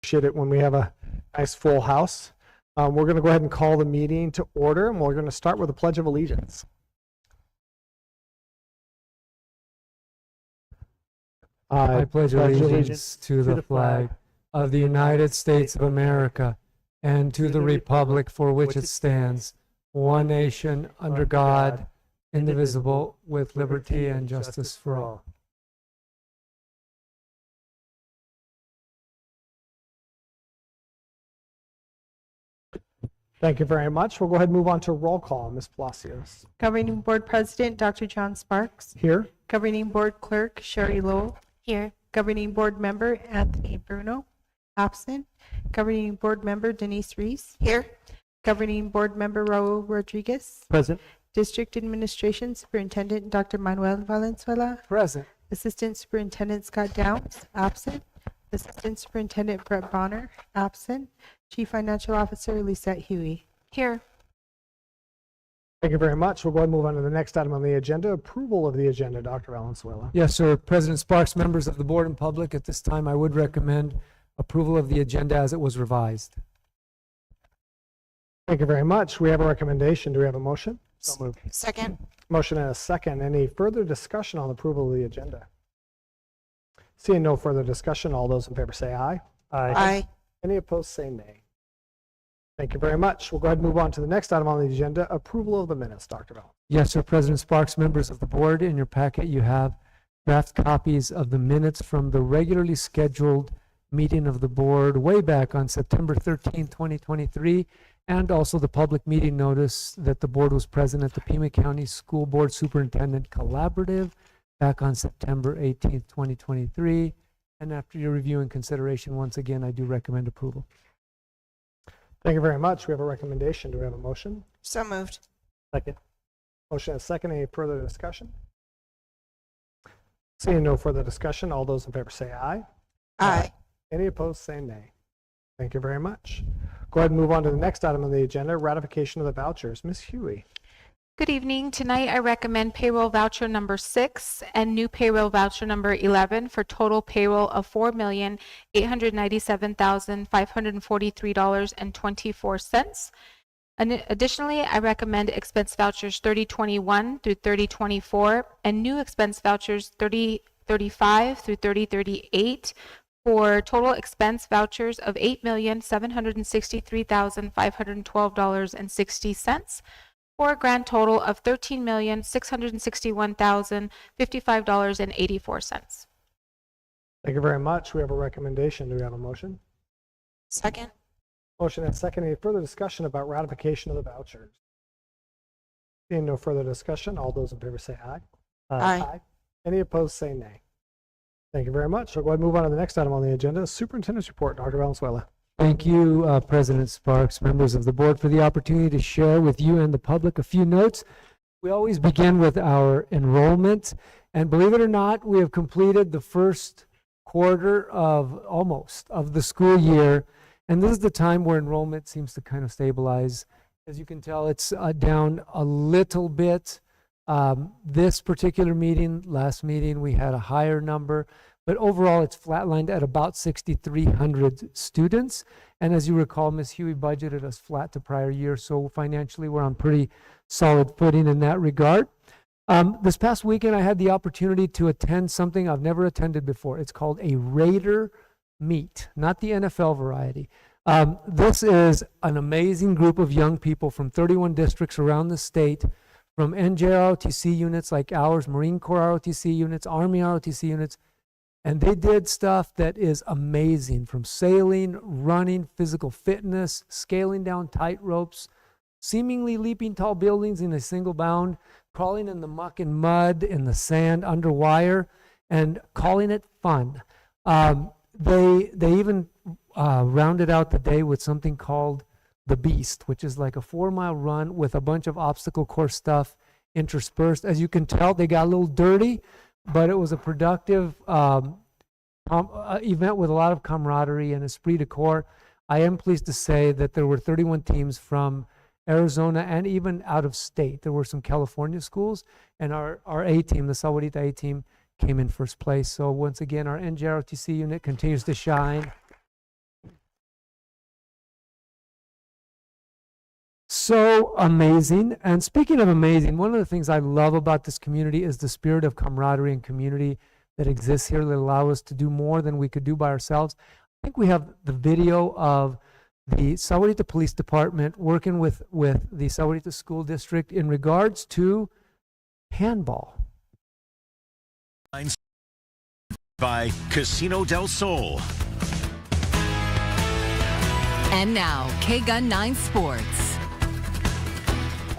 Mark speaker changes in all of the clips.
Speaker 1: appreciate it when we have a nice full house. We're going to go ahead and call the meeting to order, and we're going to start with the Pledge of Allegiance.
Speaker 2: I pledge allegiance to the flag of the United States of America and to the republic for which it stands, one nation, under God, indivisible, with liberty and justice for all.
Speaker 1: Thank you very much. We'll go ahead and move on to roll call. Ms. Palacios.
Speaker 3: Governing Board President, Dr. John Sparks.
Speaker 1: Here.
Speaker 3: Governing Board Clerk, Sherry Lowell.
Speaker 4: Here.
Speaker 3: Governing Board Member, Anthony Bruno. Absent. Governing Board Member, Denise Reese.
Speaker 4: Here.
Speaker 3: Governing Board Member, Raul Rodriguez.
Speaker 1: Present.
Speaker 3: District Administration Superintendent, Dr. Manuel Valenzuela.
Speaker 2: Present.
Speaker 3: Assistant Superintendent Scott Downs. Absent. Assistant Superintendent Brett Bonner. Absent. Chief Financial Officer Lisette Huey.
Speaker 4: Here.
Speaker 1: Thank you very much. We'll go ahead and move on to the next item on the agenda, approval of the agenda. Dr. Valenzuela.
Speaker 2: Yes, sir. President Sparks, members of the board and public, at this time I would recommend approval of the agenda as it was revised.
Speaker 1: Thank you very much. We have a recommendation. Do we have a motion? So moved.
Speaker 4: Second.
Speaker 1: Motion and a second. Any further discussion on the approval of the agenda? Seeing no further discussion, all those in favor say aye.
Speaker 4: Aye.
Speaker 1: Any opposed say nay. Thank you very much. We'll go ahead and move on to the next item on the agenda, approval of the minutes. Dr. Bell.
Speaker 2: Yes, sir. President Sparks, members of the board, in your packet you have draft copies of the minutes from the regularly scheduled meeting of the board way back on September 13, 2023, and also the public meeting notice that the board was present at the Pima County School Board Superintendent Collaborative back on September 18, 2023. And after your review and consideration, once again, I do recommend approval.
Speaker 1: Thank you very much. We have a recommendation. Do we have a motion?
Speaker 4: So moved.
Speaker 1: Second. Motion and a second. Any further discussion? Seeing no further discussion, all those in favor say aye.
Speaker 4: Aye.
Speaker 1: Any opposed say nay. Thank you very much. Go ahead and move on to the next item on the agenda, ratification of the vouchers. Ms. Huey.
Speaker 4: Good evening. Tonight I recommend payroll voucher number 6 and new payroll voucher number 11 for total payroll of $4,897,543.24. And additionally, I recommend expense vouchers 3021 through 3024 and new expense vouchers 3035 through 3038 for total expense vouchers of $8,763,512.60. for a grand total of $13,661,055.84.
Speaker 1: Thank you very much. We have a recommendation. Do we have a motion?
Speaker 4: Second.
Speaker 1: Motion and second. Any further discussion about ratification of the vouchers? Seeing no further discussion, all those in favor say aye.
Speaker 4: Aye.
Speaker 1: Any opposed say nay. Thank you very much. We'll go ahead and move on to the next item on the agenda, Superintendent's Report. Dr. Valenzuela.
Speaker 2: Thank you, President Sparks, members of the board, for the opportunity to share with you and the public a few notes. We always begin with our enrollment, and believe it or not, we have completed the first quarter of the school year, and this is the time where enrollment seems to kind of stabilize. As you can tell, it's down a little bit. This particular meeting, last meeting, we had a higher number, but overall it's flatlined at about 6,300 students. And as you recall, Ms. Huey budgeted us flat to prior year, so financially we're on pretty solid footing in that regard. This past weekend I had the opportunity to attend something I've never attended before. It's called a Raider Meet, not the NFL variety. This is an amazing group of young people from 31 districts around the state, from NJROTC units like ours, Marine Corps ROTC units, Army ROTC units, and they did stuff that is amazing, from sailing, running, physical fitness, scaling down tight ropes, seemingly leaping tall buildings in a single bound, crawling in the muck and mud, in the sand, under wire, and calling it fun. They even rounded out the day with something called the Beast, which is like a 4-mile run with a bunch of obstacle course stuff interspersed. As you can tell, they got a little dirty, but it was a productive event with a lot of camaraderie and esprit de corps. I am pleased to say that there were 31 teams from Arizona and even out of state. There were some California schools, and our A team, the Sahuarita A team, came in first place. So once again, our NJROTC unit continues to shine. so amazing. And speaking of amazing, one of the things I love about this community is the spirit of camaraderie and community that exists here that allow us to do more than we could do by ourselves. I think we have the video of the Sahuarita Police Department working with the Sahuarita School District in regards to handball.
Speaker 5: By Casino del Sol.
Speaker 6: And now, K-Gun 9 Sports.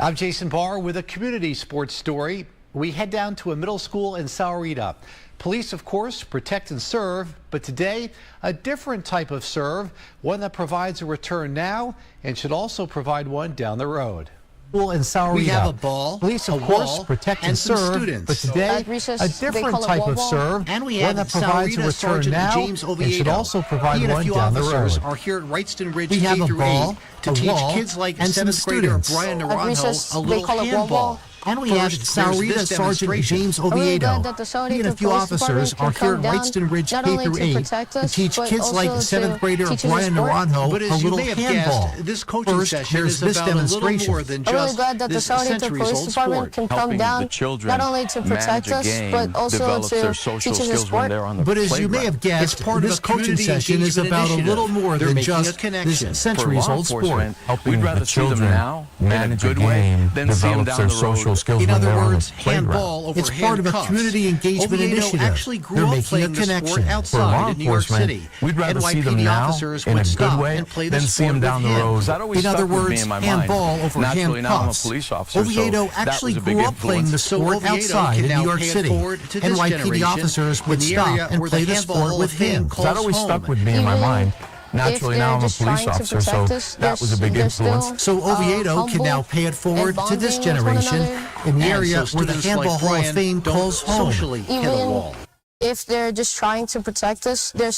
Speaker 7: I'm Jason Barr with a community sports story. We head down to a middle school in Sahuarita. Police, of course, protect and serve, but today, a different type of serve, one that provides a return now and should also provide one down the road. In Sahuarita.
Speaker 8: We have a ball,
Speaker 7: Police,
Speaker 8: a
Speaker 7: of course,
Speaker 8: wall,
Speaker 7: protect
Speaker 8: and
Speaker 7: and
Speaker 8: some
Speaker 7: serve,
Speaker 8: students.
Speaker 7: but today,
Speaker 9: At recess,
Speaker 7: a
Speaker 9: they
Speaker 7: different
Speaker 9: call it
Speaker 7: type of
Speaker 9: wall.
Speaker 7: serve,
Speaker 8: And we
Speaker 7: one
Speaker 8: have
Speaker 7: that provides a
Speaker 8: Sahuarita
Speaker 7: return
Speaker 8: Sergeant
Speaker 7: now
Speaker 8: James
Speaker 7: and should
Speaker 8: Oviedo.
Speaker 7: also provide
Speaker 8: He and a
Speaker 7: one
Speaker 8: few
Speaker 7: down the
Speaker 8: officers
Speaker 7: road.
Speaker 8: are here at Wrightston Ridge
Speaker 7: We have
Speaker 8: K
Speaker 7: a
Speaker 8: through
Speaker 7: ball,
Speaker 8: 8 to
Speaker 7: a
Speaker 8: teach
Speaker 7: wall,
Speaker 8: kids like
Speaker 7: and some
Speaker 8: 7th grader
Speaker 7: students.
Speaker 8: Brian
Speaker 9: At
Speaker 8: Naranjo
Speaker 9: recess,
Speaker 8: a
Speaker 9: they
Speaker 8: little
Speaker 9: call it
Speaker 8: handball.
Speaker 9: wall.
Speaker 8: And we
Speaker 7: First,
Speaker 8: have
Speaker 7: Sahuarita
Speaker 8: this
Speaker 7: Sergeant
Speaker 8: demonstration.
Speaker 7: James
Speaker 9: I'm really
Speaker 7: Oviedo.
Speaker 9: glad that the Sahuarita
Speaker 7: He and a few
Speaker 9: Police
Speaker 7: officers
Speaker 9: Department
Speaker 7: are
Speaker 9: can
Speaker 7: here
Speaker 9: come
Speaker 7: at
Speaker 9: down,
Speaker 7: Wrightston Ridge
Speaker 9: not
Speaker 7: K
Speaker 9: only
Speaker 7: through
Speaker 9: to
Speaker 7: 8
Speaker 9: protect
Speaker 7: to
Speaker 9: us,
Speaker 7: teach
Speaker 9: but
Speaker 7: kids like
Speaker 9: also
Speaker 7: 7th
Speaker 9: to
Speaker 7: grader
Speaker 9: teach us
Speaker 7: Brian
Speaker 9: sport.
Speaker 7: Naranjo
Speaker 8: But
Speaker 7: a
Speaker 8: as you
Speaker 7: little
Speaker 8: may have
Speaker 7: handball.
Speaker 8: guessed, this coaching
Speaker 7: First,
Speaker 8: session
Speaker 7: there's
Speaker 8: is
Speaker 7: this
Speaker 8: about a little
Speaker 7: demonstration.
Speaker 8: more than
Speaker 9: I'm really
Speaker 8: just
Speaker 9: glad that the
Speaker 8: this
Speaker 9: Sahuarita Police
Speaker 8: centuries-old
Speaker 9: Department
Speaker 8: sport.
Speaker 9: can come
Speaker 10: Helping
Speaker 9: down,
Speaker 10: the children
Speaker 9: not only to protect
Speaker 10: manage a
Speaker 9: us,
Speaker 10: game,
Speaker 9: but also
Speaker 10: develop
Speaker 9: to
Speaker 10: their social
Speaker 9: teach us a
Speaker 10: skills when
Speaker 9: sport.
Speaker 10: they're on the
Speaker 7: But as you may
Speaker 10: playground.
Speaker 7: have guessed,
Speaker 8: It's part of
Speaker 7: this
Speaker 8: a
Speaker 7: coaching
Speaker 8: community
Speaker 7: session is
Speaker 8: engagement
Speaker 7: about a little
Speaker 8: initiative.
Speaker 7: more
Speaker 8: They're
Speaker 7: than
Speaker 8: making a
Speaker 7: just
Speaker 8: connection.
Speaker 7: this
Speaker 10: For law
Speaker 7: centuries-old sport.
Speaker 10: enforcement,
Speaker 11: Helping
Speaker 10: we'd rather
Speaker 11: the
Speaker 10: see them
Speaker 11: children
Speaker 10: now in a
Speaker 11: manage a
Speaker 10: good way
Speaker 11: game,
Speaker 10: than see them
Speaker 11: develop
Speaker 10: down
Speaker 11: their
Speaker 10: the
Speaker 11: social
Speaker 10: road.
Speaker 11: skills
Speaker 8: In
Speaker 11: when
Speaker 8: other
Speaker 11: they're on
Speaker 8: words,
Speaker 11: the playground.
Speaker 8: handball over
Speaker 7: It's part of a
Speaker 8: handcuffs.
Speaker 7: community engagement
Speaker 8: Oviedo
Speaker 7: initiative.
Speaker 8: actually grew
Speaker 7: They're
Speaker 8: up
Speaker 7: making a
Speaker 8: playing the sport
Speaker 7: connection.
Speaker 11: For law
Speaker 8: outside in New York
Speaker 11: enforcement,
Speaker 8: City.
Speaker 11: we'd rather see them
Speaker 8: NYPD
Speaker 11: now
Speaker 8: officers
Speaker 11: in
Speaker 8: would
Speaker 11: a good
Speaker 8: stop
Speaker 11: way
Speaker 8: and play
Speaker 11: than
Speaker 8: the
Speaker 11: see them
Speaker 8: sport
Speaker 11: down
Speaker 8: with
Speaker 11: the
Speaker 8: him.
Speaker 11: road.
Speaker 10: That always
Speaker 7: In other
Speaker 10: stuck with me
Speaker 7: words,
Speaker 10: in my
Speaker 7: handball
Speaker 10: mind.
Speaker 7: over
Speaker 10: Naturally, now I'm a
Speaker 7: handcuffs.
Speaker 10: police officer,
Speaker 7: Oviedo
Speaker 10: so that
Speaker 7: actually
Speaker 10: was a big
Speaker 7: grew up playing the
Speaker 10: influence.
Speaker 8: So
Speaker 7: sport
Speaker 8: Oviedo
Speaker 7: outside
Speaker 8: can
Speaker 7: in
Speaker 8: now
Speaker 7: New York
Speaker 8: pay it
Speaker 7: City.
Speaker 8: forward to this
Speaker 7: NYPD
Speaker 8: generation
Speaker 7: officers would
Speaker 8: in the
Speaker 7: stop
Speaker 8: area
Speaker 7: and
Speaker 8: where
Speaker 7: play
Speaker 8: the
Speaker 7: the
Speaker 8: Handball
Speaker 7: sport
Speaker 8: Hall
Speaker 7: with
Speaker 8: of Fame
Speaker 7: him.
Speaker 8: calls
Speaker 11: That always stuck
Speaker 8: home.
Speaker 11: with me in my
Speaker 9: Even
Speaker 11: mind.
Speaker 9: if
Speaker 11: Naturally,
Speaker 9: they're
Speaker 11: now I'm a
Speaker 9: just
Speaker 11: police
Speaker 9: trying to
Speaker 11: officer, so
Speaker 9: protect us,
Speaker 11: that was a big
Speaker 9: they're
Speaker 11: influence.
Speaker 9: still,
Speaker 7: So Oviedo can now
Speaker 9: humble
Speaker 7: pay it forward
Speaker 9: and
Speaker 7: to this
Speaker 9: bonding with one
Speaker 7: generation
Speaker 9: another.
Speaker 7: in the
Speaker 8: And
Speaker 7: area
Speaker 8: so
Speaker 7: where the
Speaker 8: students
Speaker 7: Handball
Speaker 8: like
Speaker 7: Hall of
Speaker 8: Brian
Speaker 7: Fame
Speaker 8: don't
Speaker 7: calls home.
Speaker 8: socially hit a
Speaker 9: Even
Speaker 8: wall.
Speaker 9: if they're just trying to protect us, they're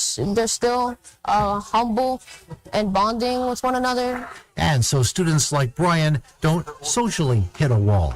Speaker 9: still humble and bonding with one another.
Speaker 7: And so students like Brian don't socially hit a wall.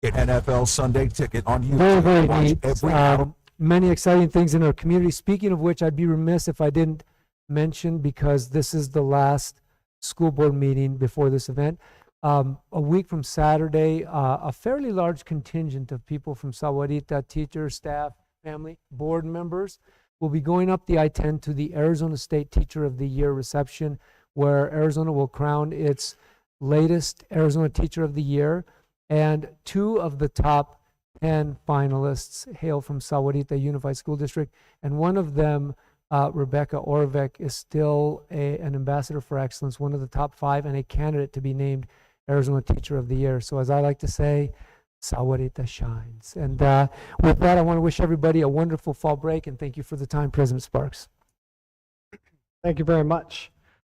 Speaker 11: Get NFL Sunday Ticket on YouTube.
Speaker 2: Very, very
Speaker 11: Watch
Speaker 2: neat.
Speaker 11: every
Speaker 2: Many exciting things in our community. Speaking of which, I'd be remiss if I didn't mention, because this is the last school board meeting before this event. A week from Saturday, a fairly large contingent of people from Sahuarita, teachers, staff, family, board members, will be going up the I-10 to the Arizona State Teacher of the Year reception, where Arizona will crown its latest Arizona Teacher of the Year. And 2 of the top 10 finalists hail from Sahuarita Unified School District, and one of them, Rebecca Orvek, is still an ambassador for excellence, one of the top 5, and a candidate to be named Arizona Teacher of the Year. So as I like to say, Sahuarita shines. And with that, I want to wish everybody a wonderful fall break, and thank you for the time, President Sparks.
Speaker 1: Thank you very much.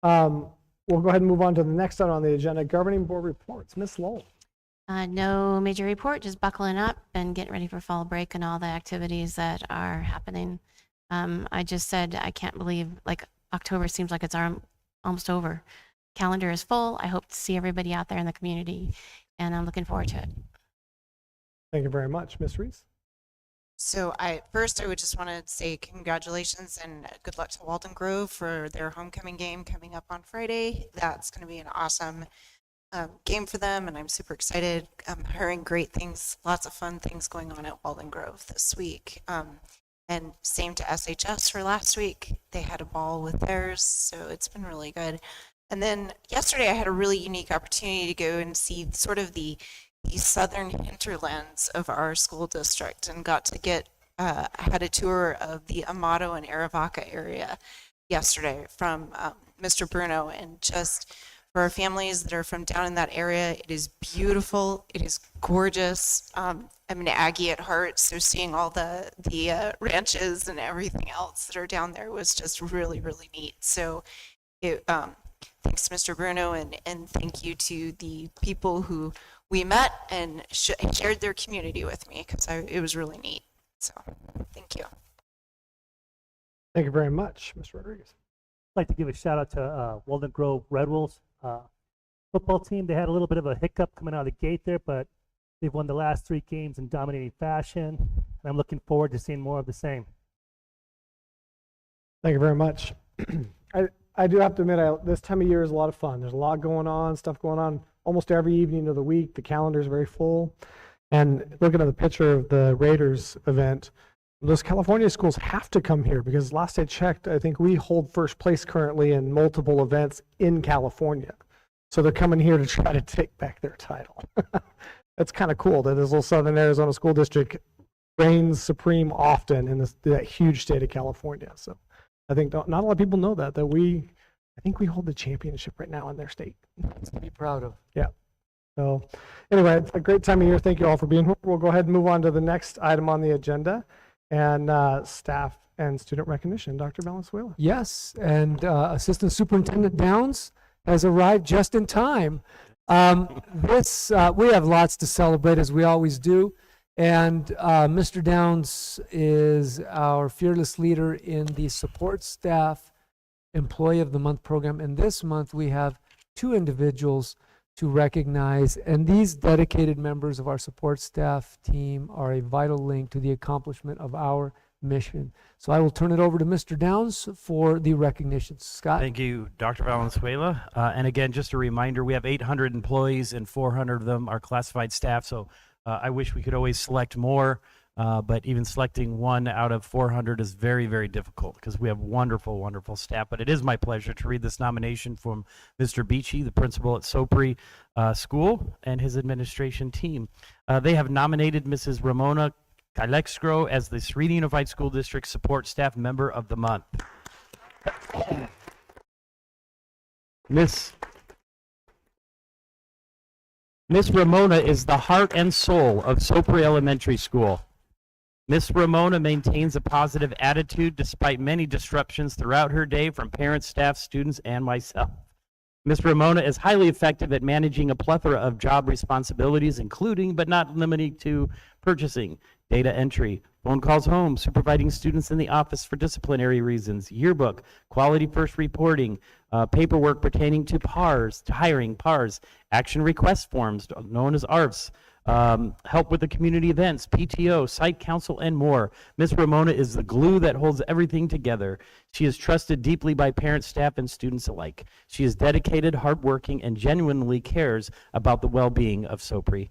Speaker 1: We'll go ahead and move on to the next item on the agenda, governing board reports. Ms. Lowell.
Speaker 12: No major report, just buckling up and getting ready for fall break and all the activities that are happening. I just said, I can't believe, like, October seems like it's almost over. Calendar is full. I hope to see everybody out there in the community, and I'm looking forward to it.
Speaker 1: Thank you very much. Ms. Reese.
Speaker 13: So I would just want to say congratulations and good luck to Walden Grove for their homecoming game coming up on Friday. That's going to be an awesome game for them, and I'm super excited. I'm hearing great things, lots of fun things going on at Walden Grove this week. And same to SHS for last week. They had a ball with theirs, so it's been really good. And then yesterday I had a really unique opportunity to go and see sort of the southern hinterlands of our school district, and got to get, I had a tour of the Amato and Arivaca area yesterday from Mr. Bruno, and just for our families that are from down in that area, it is beautiful, it is gorgeous. I'm an Aggie at heart, so seeing all the ranches and everything else that are down there was just really, really neat. So thanks to Mr. Bruno, and thank you to the people who we met and shared their community with me, because it was really neat. So thank you.
Speaker 1: Thank you very much. Mr. Rodriguez.
Speaker 14: I'd like to give a shout out to Walden Grove Red Wolves football team. They had a little bit of a hiccup coming out of the gate there, but they've won the last 3 games in dominating fashion, and I'm looking forward to seeing more of the same.
Speaker 1: Thank you very much. I do have to admit, this time of year is a lot of fun. There's a lot going on, stuff going on. almost every evening of the week. The calendar is very full. And looking at the picture of the Raiders event, those California schools have to come here because last I checked, I think we hold first place currently in multiple events in California. So they're coming here to try to take back their title. That's kind of cool that this little Southern Arizona school district reigns supreme often in that huge state of California. So I think not a lot of people know that I think we hold the championship right now in their state.
Speaker 2: To be proud of.
Speaker 1: Yeah. So anyway, it's a great time of year. Thank you all for being here. We'll go ahead and move on to the next item on the agenda, and staff and student recognition. Dr. Valenzuela.
Speaker 2: Yes, and Assistant Superintendent Downs has arrived just in time. We have lots to celebrate, as we always do, and Mr. Downs is our fearless leader in the support staff Employee of the Month program, and this month we have 2 individuals to recognize, and these dedicated members of our support staff team are a vital link to the accomplishment of our mission. So I will turn it over to Mr. Downs for the recognitions. Scott?
Speaker 10: Thank you, Dr. Valenzuela. And again, just a reminder, we have 800 employees and 400 of them are classified staff, so I wish we could always select more, but even selecting 1 out of 400 is very, very difficult because we have wonderful, wonderful staff. But it is my pleasure to read this nomination from Mr. Beachy, the principal at Sopri School, and his administration team. They have nominated Mrs. Ramona Calexgro as the Sahuarita Unified School District Support Staff Member of the Month. Miss Ramona is the heart and soul of Sopri Elementary School. Miss Ramona maintains a positive attitude despite many disruptions throughout her day from parents, staff, students, and myself. Miss Ramona is highly effective at managing a plethora of job responsibilities, including but not limited to purchasing, data entry, phone calls home, supervising students in the office for disciplinary reasons, yearbook, quality first reporting, paperwork pertaining to PARs, to hiring PARs, action request forms known as ARFs, help with the community events, PTO, site council, and more. Ms. Ramona is the glue that holds everything together. She is trusted deeply by parents, staff, and students alike. She is dedicated, hardworking, and genuinely cares about the well-being of Sopri.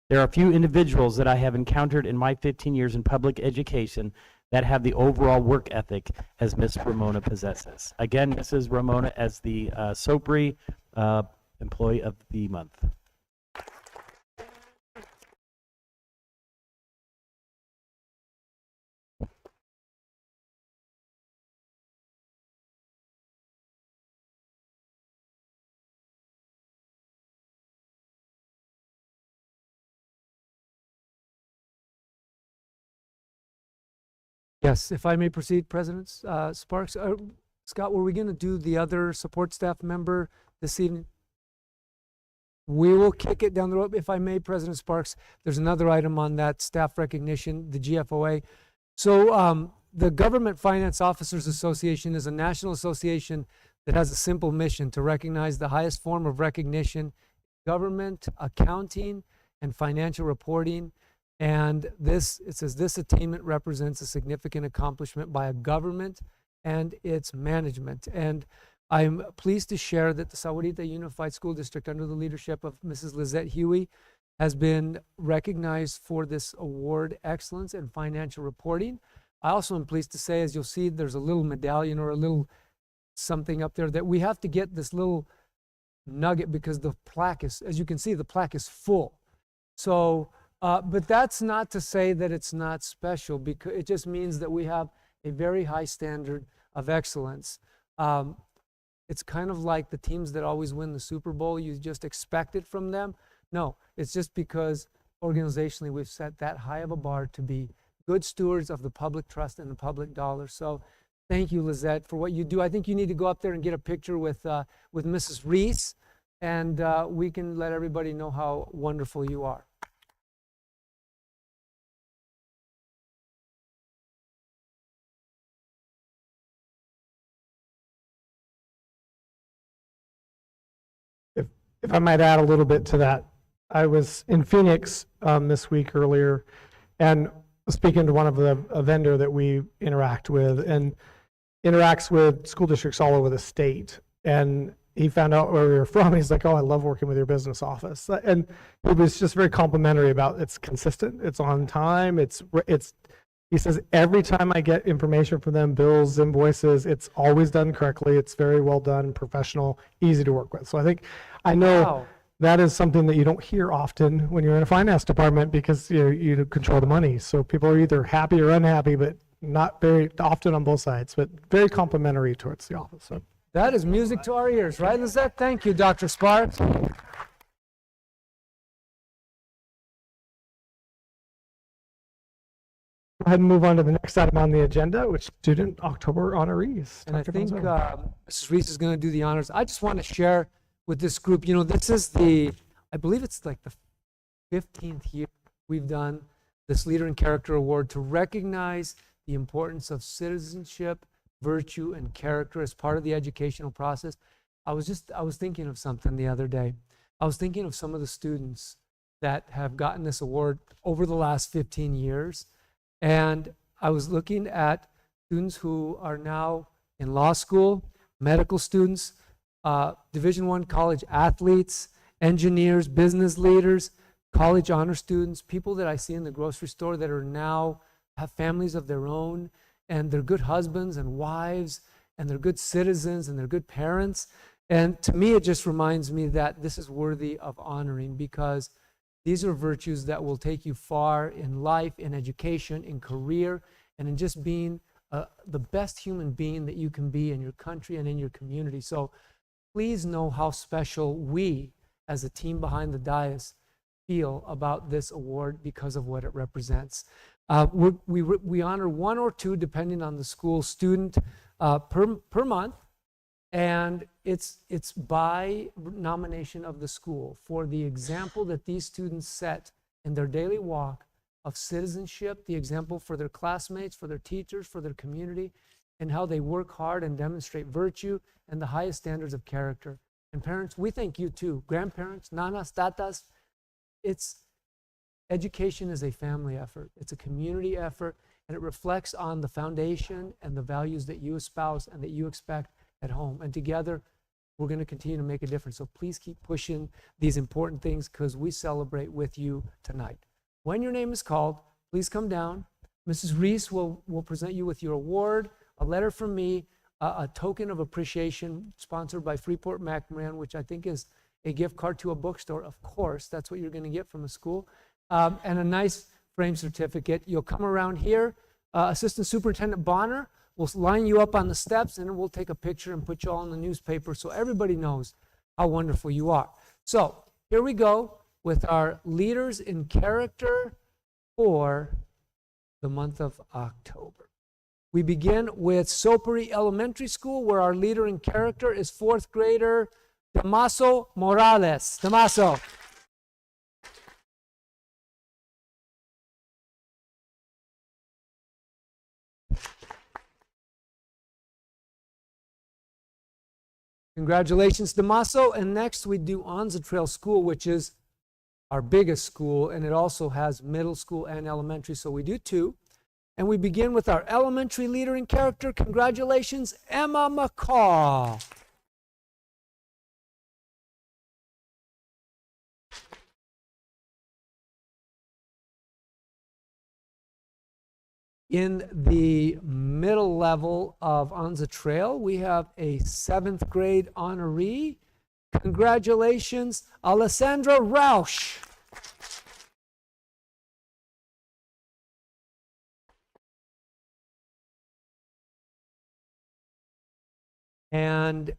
Speaker 10: There are a few individuals that I have encountered in my 15 years in public education that have the overall work ethic as Ms. Ramona possesses. Again, Mrs. Ramona as the Sopri Employee of the Month.
Speaker 2: Yes, if I may proceed, President Sparks. Scott, were we going to do the other support staff member this evening? We will kick it down the road. If I may, President Sparks, there's another item on that staff recognition, the GFOA. So the Government Finance Officers Association is a national association that has a simple mission to recognize the highest form of recognition, government, accounting, and financial reporting. And it says this attainment represents a significant accomplishment by a government and its management. And I'm pleased to share that the Sahuarita Unified School District, under the leadership of Mrs. Lizette Huey, has been recognized for this award, Excellence in Financial Reporting. I also am pleased to say, as you'll see, there's a little medallion or a little something up there that we have to get this little nugget because the plaque is, as you can see, the plaque is full. So, but that's not to say that it's not special, because it just means that we have a very high standard of excellence. It's kind of like the teams that always win the Super Bowl. You just expect it from them. No, it's just because organizationally we've set that high of a bar to be good stewards of the public trust and the public dollar. So thank you, Lizette, for what you do. I think you need to go up there and get a picture with Mrs. Reese, and we can let everybody know how wonderful you are.
Speaker 1: If I might add a little bit to that, I was in Phoenix this week earlier and speaking to one of a vendor that we interact with and interacts with school districts all over the state. And he found out where we were from. He's like, "Oh, I love working with your business office," and it was just very complimentary about it's consistent, it's on time, it's. He says every time I get information from them, bills, invoices, it's always done correctly. It's very well done, professional, easy to work with. So I know that is something that you don't hear often when you're in a finance department because you control the money. So people are either happy or unhappy, but not very often on both sides, but very complimentary towards the office. So.
Speaker 2: That is music to our ears, right, Lizette? Thank you, Dr. Sparks.
Speaker 1: Go ahead and move on to the next item on the agenda, which is Student October honorees.
Speaker 2: And I
Speaker 1: Dr.
Speaker 2: think
Speaker 1: Bonzo.
Speaker 2: Mrs. Reese is going to do the honors. I just want to share with this group, this is I believe it's like the 15th year we've done this Leader in Character Award to recognize the importance of citizenship, virtue, and character as part of the educational process. I was thinking of something the other day. I was thinking of some of the students that have gotten this award over the last 15 years. And I was looking at students who are now in law school, medical students, Division I college athletes, engineers, business leaders, college honor students, people that I see in the grocery store that are now have families of their own, and they're good husbands and wives, and they're good citizens, and they're good parents. And to me, it just reminds me that this is worthy of honoring because these are virtues that will take you far in life, in education, in career, and in just being the best human being that you can be in your country and in your community. So please know how special we, as a team behind the dais, feel about this award because of what it represents. We honor one or two, depending on the school student, per month. And it's by nomination of the school for the example that these students set in their daily walk of citizenship, the example for their classmates, for their teachers, for their community, and how they work hard and demonstrate virtue and the highest standards of character. And parents, we thank you too. Grandparents, nanas, tatas, education is a family effort. It's a community effort, and it reflects on the foundation and the values that you espouse and that you expect at home. And together, we're going to continue to make a difference. So please keep pushing these important things because we celebrate with you tonight. When your name is called, please come down. Mrs. Reese will present you with your award, a letter from me, a token of appreciation sponsored by Freeport McMahon, which I think is a gift card to a bookstore. Of course, that's what you're going to get from a school. And a nice frame certificate. You'll come around here. Assistant Superintendent Bonner will line you up on the steps, and then we'll take a picture and put you all in the newspaper so everybody knows how wonderful you are. So here we go with our Leaders in Character for the month of October. We begin with Sopari Elementary School, where our Leader in Character is 4th grader Damaso Morales. Damaso. Congratulations, Damaso. And next we do Onza Trail School, which is our biggest school, and it also has middle school and elementary, so we do two. And we begin with our elementary Leader in Character. Congratulations, Emma McCaw. In the middle level of Onza Trail, we have a 7th grade honoree. Congratulations, Alessandra Rausch. And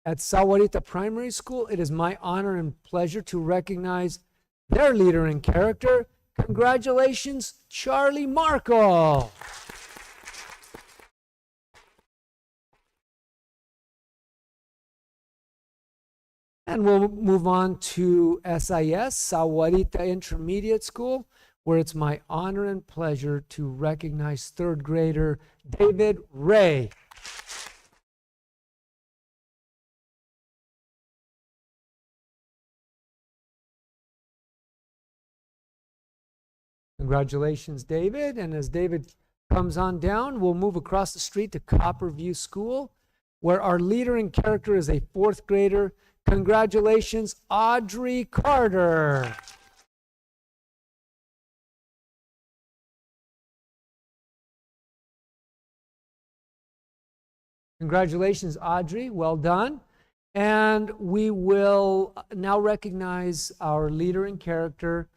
Speaker 2: at Sahuarita Primary School, it is my honor and pleasure to recognize their Leader in Character. Congratulations, Charlie Markle. And we'll move on to SIS, Sahuarita Intermediate School, where it's my honor and pleasure to recognize 3rd grader David Ray. Congratulations, David. And as David comes on down, we'll move across the street to Copperview School, where our leader in character is a fourth grader. Congratulations, Audrey Carter. Congratulations, Audrey. Well done. And we will now recognize our leader in character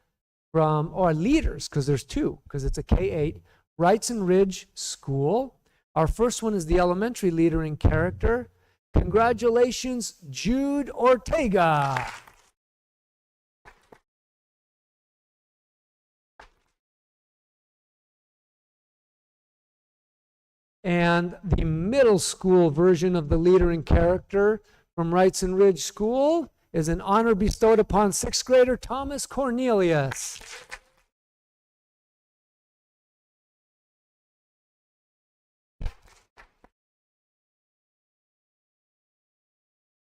Speaker 2: from, or leaders, because there's two, because it's a K-8, Wrightson Ridge School. Our first one is the elementary leader in character. Congratulations, Jude Ortega. And the middle school version of the leader in character from Wrightson Ridge School is an honor bestowed upon sixth grader Thomas Cornelius.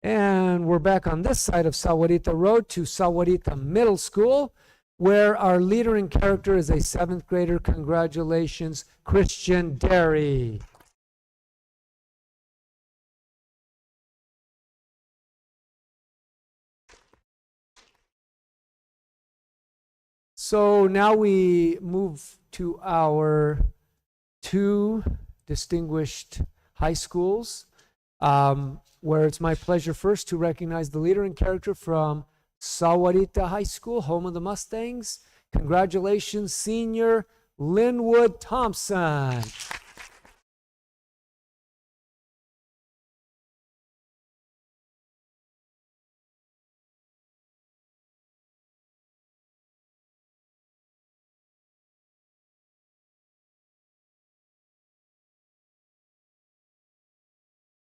Speaker 2: And we're back on this side of Sahuarita Road to Sahuarita Middle School, where our leader in character is a seventh grader. Congratulations, Christian Derry. So now we move to our two distinguished high schools, where it's my pleasure first to recognize the leader in character from Sahuarita High School, home of the Mustangs. Congratulations, senior Linwood Thompson.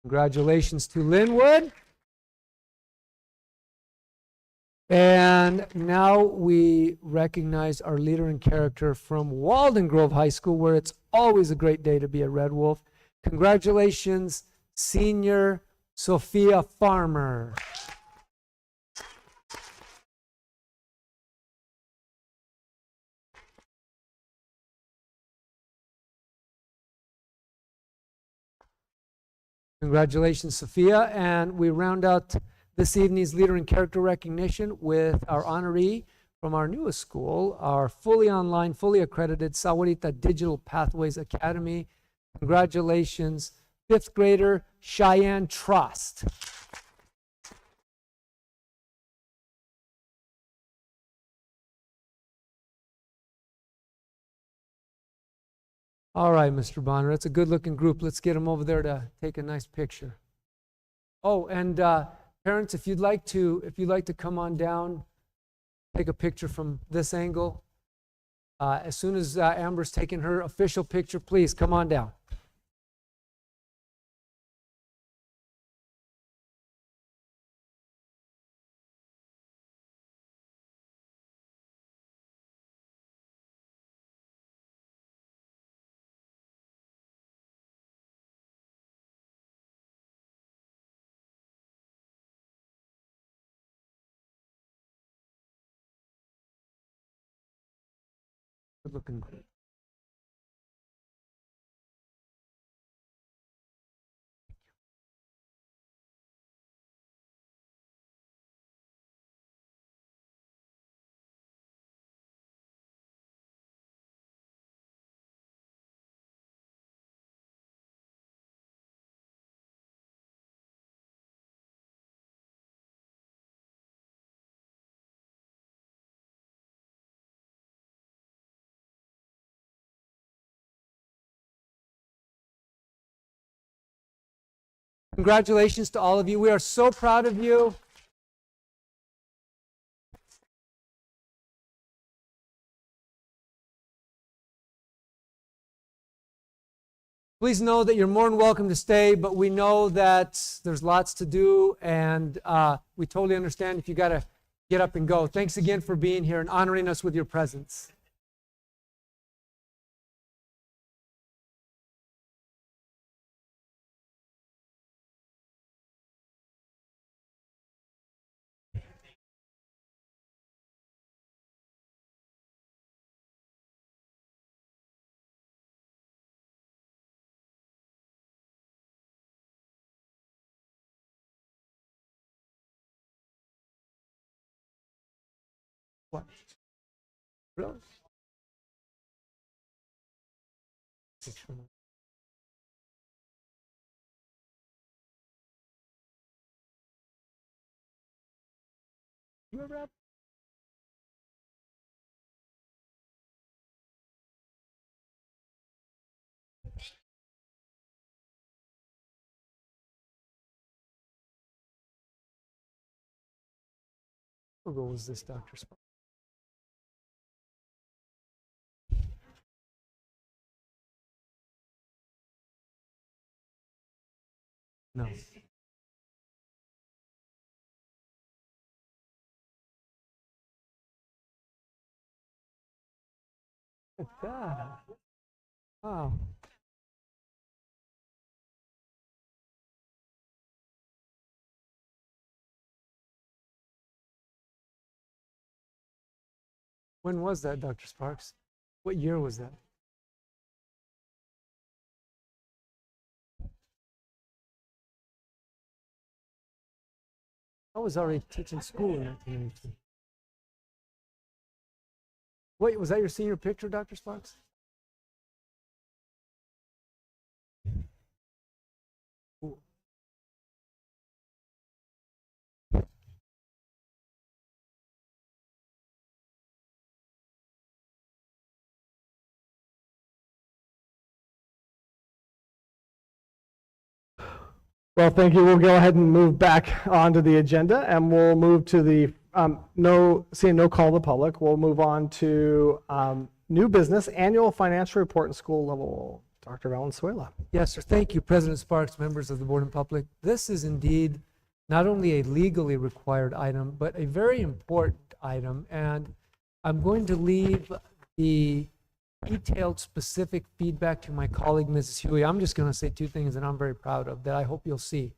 Speaker 2: Congratulations to Linwood. And now we recognize our leader in character from Walden Grove High School, where it's always a great day to be a Red Wolf. Congratulations, senior Sophia Farmer. Congratulations, Sophia. And we round out this evening's leader in character recognition with our honoree from our newest school, our fully online, fully accredited Sahuarita Digital Pathways Academy. Congratulations, fifth grader Cheyenne Trust. All right, Mr. Bonner, that's a good-looking group. Let's get them over there to take a nice picture. Oh, and parents, if you'd like to come on down, take a picture from this angle. As soon as Amber's taken her official picture, please come on down. Good looking group. Congratulations to all of you. We are so proud of you. Please know that you're more than welcome to stay, but we know that there's lots to do, and we totally understand if you got to get up and go. Thanks again for being here and honoring us with your presence. What? Really? You ever have? What role is this, Dr. Sparks? No. Look at that. Wow. When was that, Dr. Sparks? What year was that? I was already teaching school in 1992. Wait, was that your senior picture, Dr. Sparks? Cool.
Speaker 1: Well, thank you. We'll go ahead and move back onto the agenda, and we'll move to the seeing no call to the public. We'll move on to new business, annual financial report and school level. Dr. Valenzuela.
Speaker 2: Yes, sir. Thank you, President Sparks, members of the board and public. This is indeed not only a legally required item, but a very important item. And I'm going to leave the detailed, specific feedback to my colleague, Mrs. Huey. I'm just going to say two things that I'm very proud of that I hope you'll see.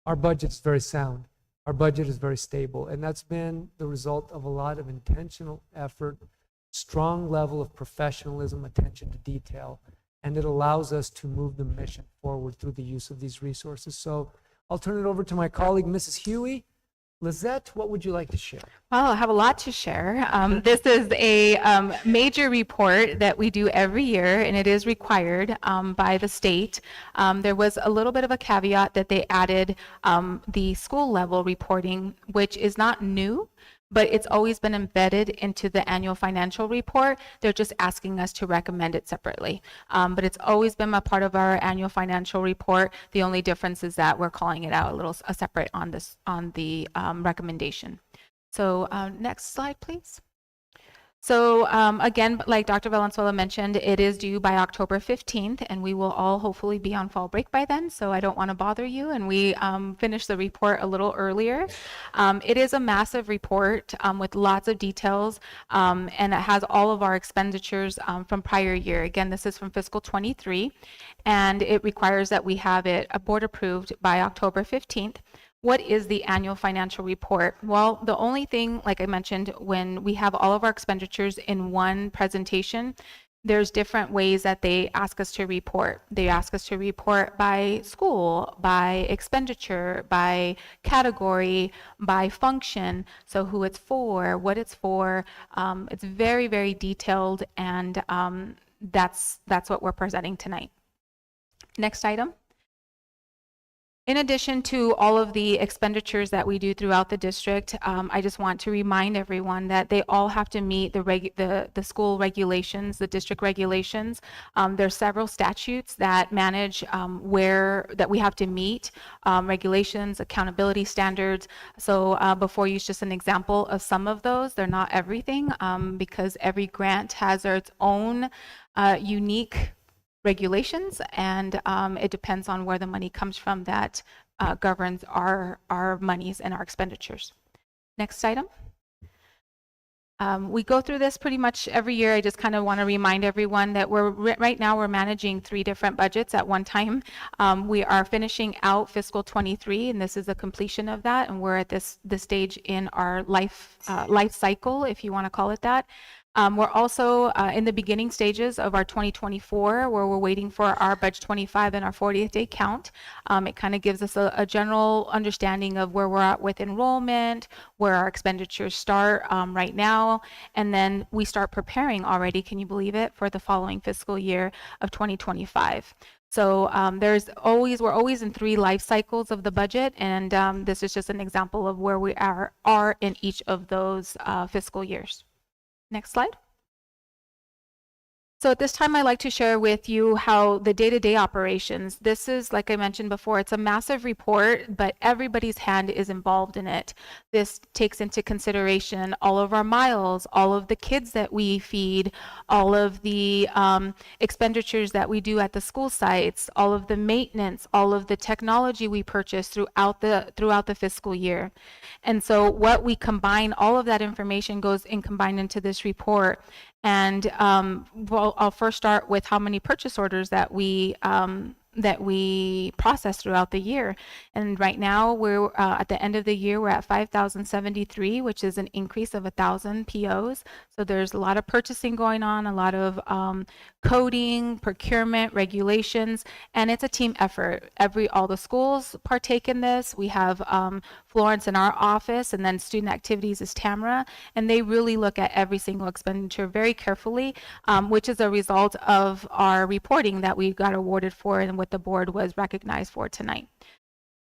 Speaker 2: Our budget is very sound. Our budget is very stable. And that's been the result of a lot of intentional effort, strong level of professionalism, attention to detail. And it allows us to move the mission forward through the use of these resources. So I'll turn it over to my colleague, Mrs. Huey. Lizette, what would you like to share?
Speaker 4: Well, I have a lot to share. This is a major report that we do every year, and it is required by the state. There was a little bit of a caveat that they added the school level reporting, which is not new, but it's always been embedded into the annual financial report. They're just asking us to recommend it separately. But it's always been a part of our annual financial report. The only difference is that we're calling it out a little separate on the recommendation. So next slide, please. So again, like Dr. Valenzuela mentioned, it is due by October 15th, and we will all hopefully be on fall break by then, so I don't want to bother you, and we finish the report a little earlier. It is a massive report with lots of details, and it has all of our expenditures from prior year. Again, this is from fiscal 23, and it requires that we have it board approved by October 15th. What is the annual financial report? Well, the only thing, like I mentioned, when we have all of our expenditures in one presentation, there's different ways that they ask us to report. They ask us to report by school, by expenditure, by category, by function, so who it's for, what it's for. It's very, very detailed, and that's what we're presenting tonight. Next item. In addition to all of the expenditures that we do throughout the district, I just want to remind everyone that they all have to meet the school regulations, the district regulations. There's several statutes that manage that we have to meet, regulations, accountability standards. So before you, just an example of some of those. They're not everything, because every grant has its own unique regulations, and it depends on where the money comes from that governs our monies and our expenditures. Next item. We go through this pretty much every year. I just kind of want to remind everyone that right now we're managing 3 different budgets at one time. We are finishing out fiscal 23, and this is the completion of that, and we're at this stage in our life cycle, if you want to call it that. We're also in the beginning stages of our 2024, where we're waiting for our Budget 25 and our 40th day count. It kind of gives us a general understanding of where we're at with enrollment, where our expenditures start right now, and then we start preparing already, can you believe it, for the following fiscal year of 2025. So we're always in 3 life cycles of the budget, and this is just an example of where we are in each of those fiscal years. Next slide. So at this time, I'd like to share with you how the day-to-day operations, this is, like I mentioned before, it's a massive report, but everybody's hand is involved in it. This takes into consideration all of our miles, all of the kids that we feed, all of the expenditures that we do at the school sites, all of the maintenance, all of the technology we purchase throughout the fiscal year. And so what we combine, all of that information goes in combined into this report. And well, I'll first start with how many purchase orders that we process throughout the year. And right now, we're at the end of the year, we're at 5,073, which is an increase of 1,000 POs. So there's a lot of purchasing going on, a lot of coding, procurement, regulations, and it's a team effort. All the schools partake in this. We have Florence in our office, and then student activities is Tamara, and they really look at every single expenditure very carefully, which is a result of our reporting that we got awarded for and what the board was recognized for tonight.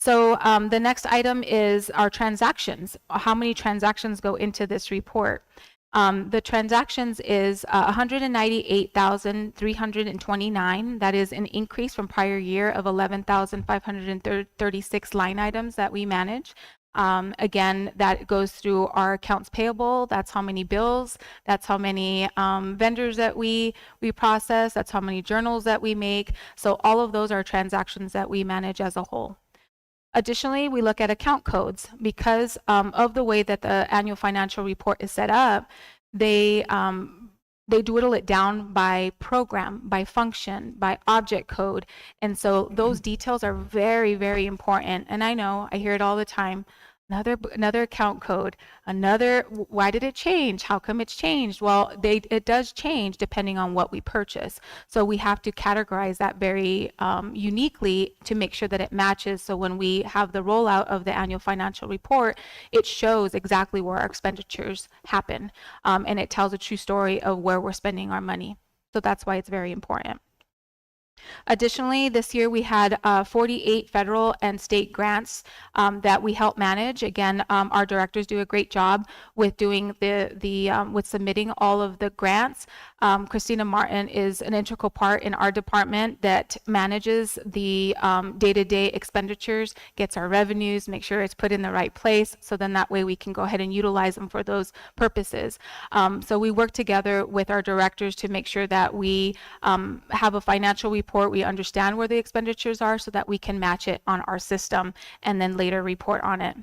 Speaker 4: So the next item is our transactions. How many transactions go into this report? The transactions is 198,329. That is an increase from prior year of 11,536 line items that we manage. Again, that goes through our accounts payable. That's how many bills. That's how many vendors that we process. That's how many journals that we make. So all of those are transactions that we manage as a whole. Additionally, we look at account codes because of the way that the annual financial report is set up. They dwindle it down by program, by function, by object code. And so those details are very, very important. And I know, I hear it all the time. Another account code, why did it change? How come it's changed? Well, it does change depending on what we purchase. So we have to categorize that very uniquely to make sure that it matches. So when we have the rollout of the annual financial report, it shows exactly where our expenditures happen. And it tells a true story of where we're spending our money. So that's why it's very important. Additionally, this year we had 48 federal and state grants that we help manage. Again, our directors do a great job with doing with submitting all of the grants. Christina Martin is an integral part in our department that manages the day-to-day expenditures, gets our revenues, make sure it's put in the right place, so then that way we can go ahead and utilize them for those purposes. So we work together with our directors to make sure that we have a financial report, we understand where the expenditures are so that we can match it on our system and then later report on it.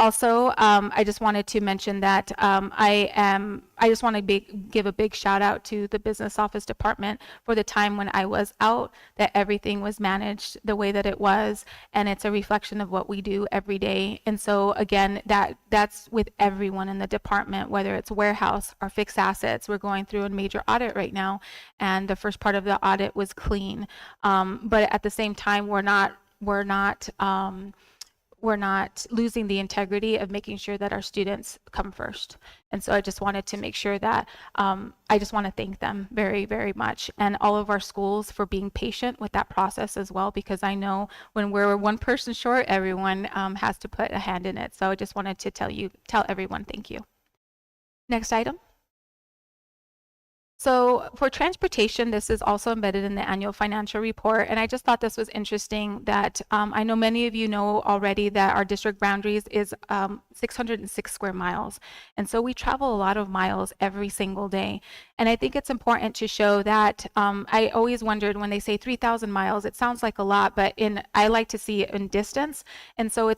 Speaker 4: Also, I just wanted to mention that I just want to give a big shout out to the business office department for the time when I was out, that everything was managed the way that it was, and it's a reflection of what we do every day. And so again, that's with everyone in the department, whether it's warehouse or fixed assets. We're going through a major audit right now, and the first part of the audit was clean. But at the same time, we're not losing the integrity of making sure that our students come first. And so I just wanted to make sure that I just want to thank them very, very much, and all of our schools for being patient with that process as well, because I know when we're one person short, everyone has to put a hand in it. So I just wanted to tell everyone thank you. Next item. So for transportation, this is also embedded in the annual financial report. And I just thought this was interesting that I know many of you know already that our district boundaries is 606 square miles. And so we travel a lot of miles every single day. And I think it's important to show that I always wondered when they say 3,000 miles, it sounds like a lot, but I like to see it in distance. And so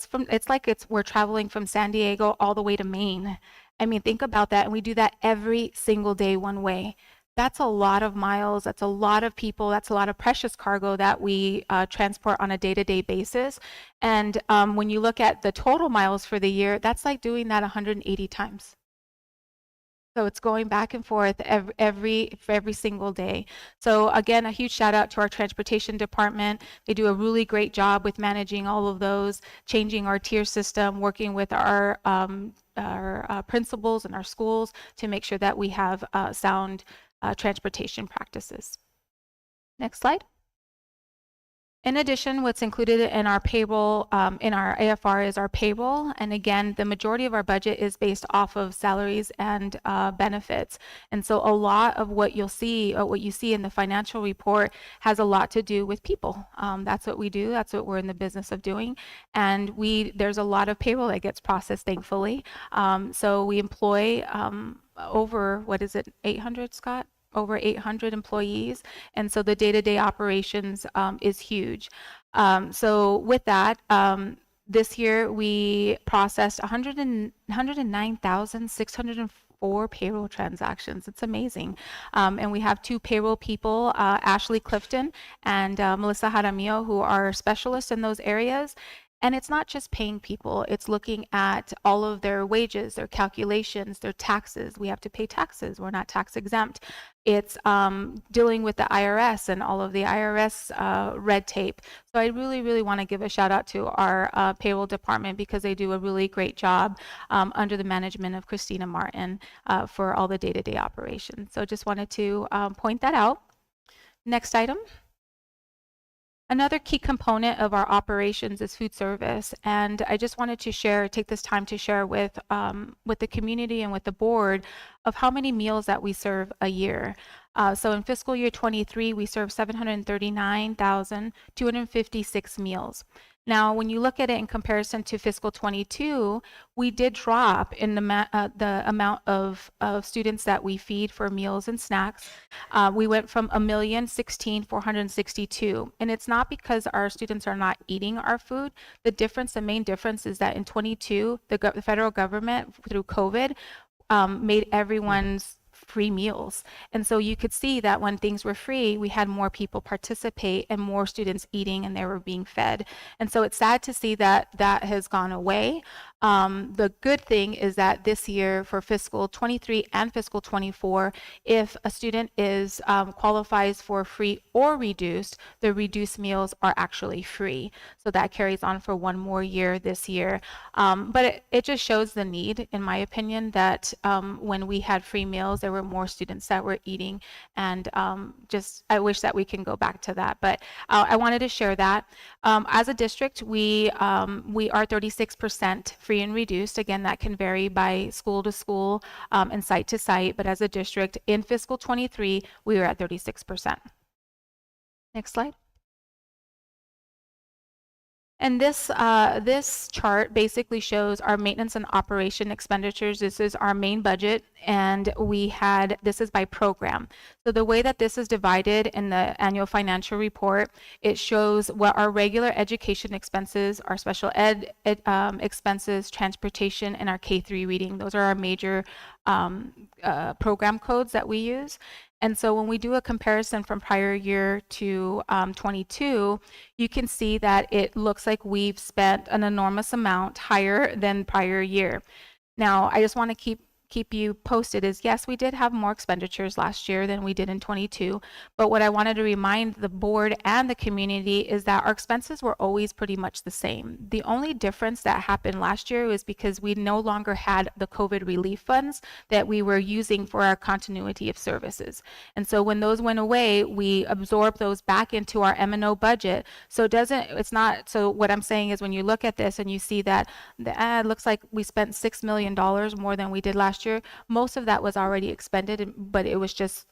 Speaker 4: we're traveling from San Diego all the way to Maine. I mean, think about that. And we do that every single day one way. That's a lot of miles. That's a lot of people. That's a lot of precious cargo that we transport on a day-to-day basis. And when you look at the total miles for the year, that's like doing that 180 times. So it's going back and forth every single day. So again, a huge shout out to our transportation department. They do a really great job with managing all of those, changing our tier system, working with our principals and our schools to make sure that we have sound transportation practices. Next slide. In addition, what's included in our payroll, in our AFR is our payroll. And again, the majority of our budget is based off of salaries and benefits. And so a lot of what you'll see, or what you see in the financial report has a lot to do with people. That's what we do. That's what we're in the business of doing. And there's a lot of payroll that gets processed, thankfully. So we employ over, 800, Scott? Over 800 employees, and so the day-to-day operations is huge. So with that, this year we processed 109,604 payroll transactions. It's amazing. And we have 2 payroll people, Ashley Clifton and Melissa Jaramillo, who are specialists in those areas. And it's not just paying people, it's looking at all of their wages, their calculations, their taxes. We have to pay taxes, we're not tax exempt. It's dealing with the IRS and all of the IRS red tape. So I really, really want to give a shout out to our payroll department because they do a really great job under the management of Christina Martin for all the day-to-day operations. So just wanted to point that out. Next item. Another key component of our operations is food service, and I just wanted to take this time to share with the community and with the board of how many meals that we serve a year. So in fiscal year 23, we served 739,256 meals. Now, when you look at it in comparison to fiscal 22, we did drop in the amount of students that we feed for meals and snacks. We went from 1,016,462, and it's not because our students are not eating our food. The main difference is that in 22, the federal government, through COVID, made everyone's free meals. And so you could see that when things were free, we had more people participate and more students eating and they were being fed. And so it's sad to see that that has gone away. The good thing is that this year for fiscal 23 and fiscal 24, if a student qualifies for free or reduced, the reduced meals are actually free. So that carries on for one more year this year. But it just shows the need, in my opinion, that when we had free meals, there were more students that were eating, and I wish that we can go back to that. But I wanted to share that. As a district, we are 36% free and reduced. Again, that can vary by school to school and site to site, but as a district in fiscal 23, we were at 36%. Next slide. And this chart basically shows our maintenance and operation expenditures. This is our main budget, and this is by program. So the way that this is divided in the annual financial report, it shows what our regular education expenses, our special ed expenses, transportation, and our K-3 reading. Those are our major program codes that we use. And so when we do a comparison from prior year to 22, you can see that it looks like we've spent an enormous amount higher than prior year. Now, I just want to keep you posted is, yes, we did have more expenditures last year than we did in 22, but what I wanted to remind the board and the community is that our expenses were always pretty much the same. The only difference that happened last year was because we no longer had the COVID relief funds that we were using for our continuity of services. And so when those went away, we absorbed those back into our M&O budget. So so what I'm saying is when you look at this and you see that it looks like we spent $6 million more than we did last year, most of that was already expended, but it was just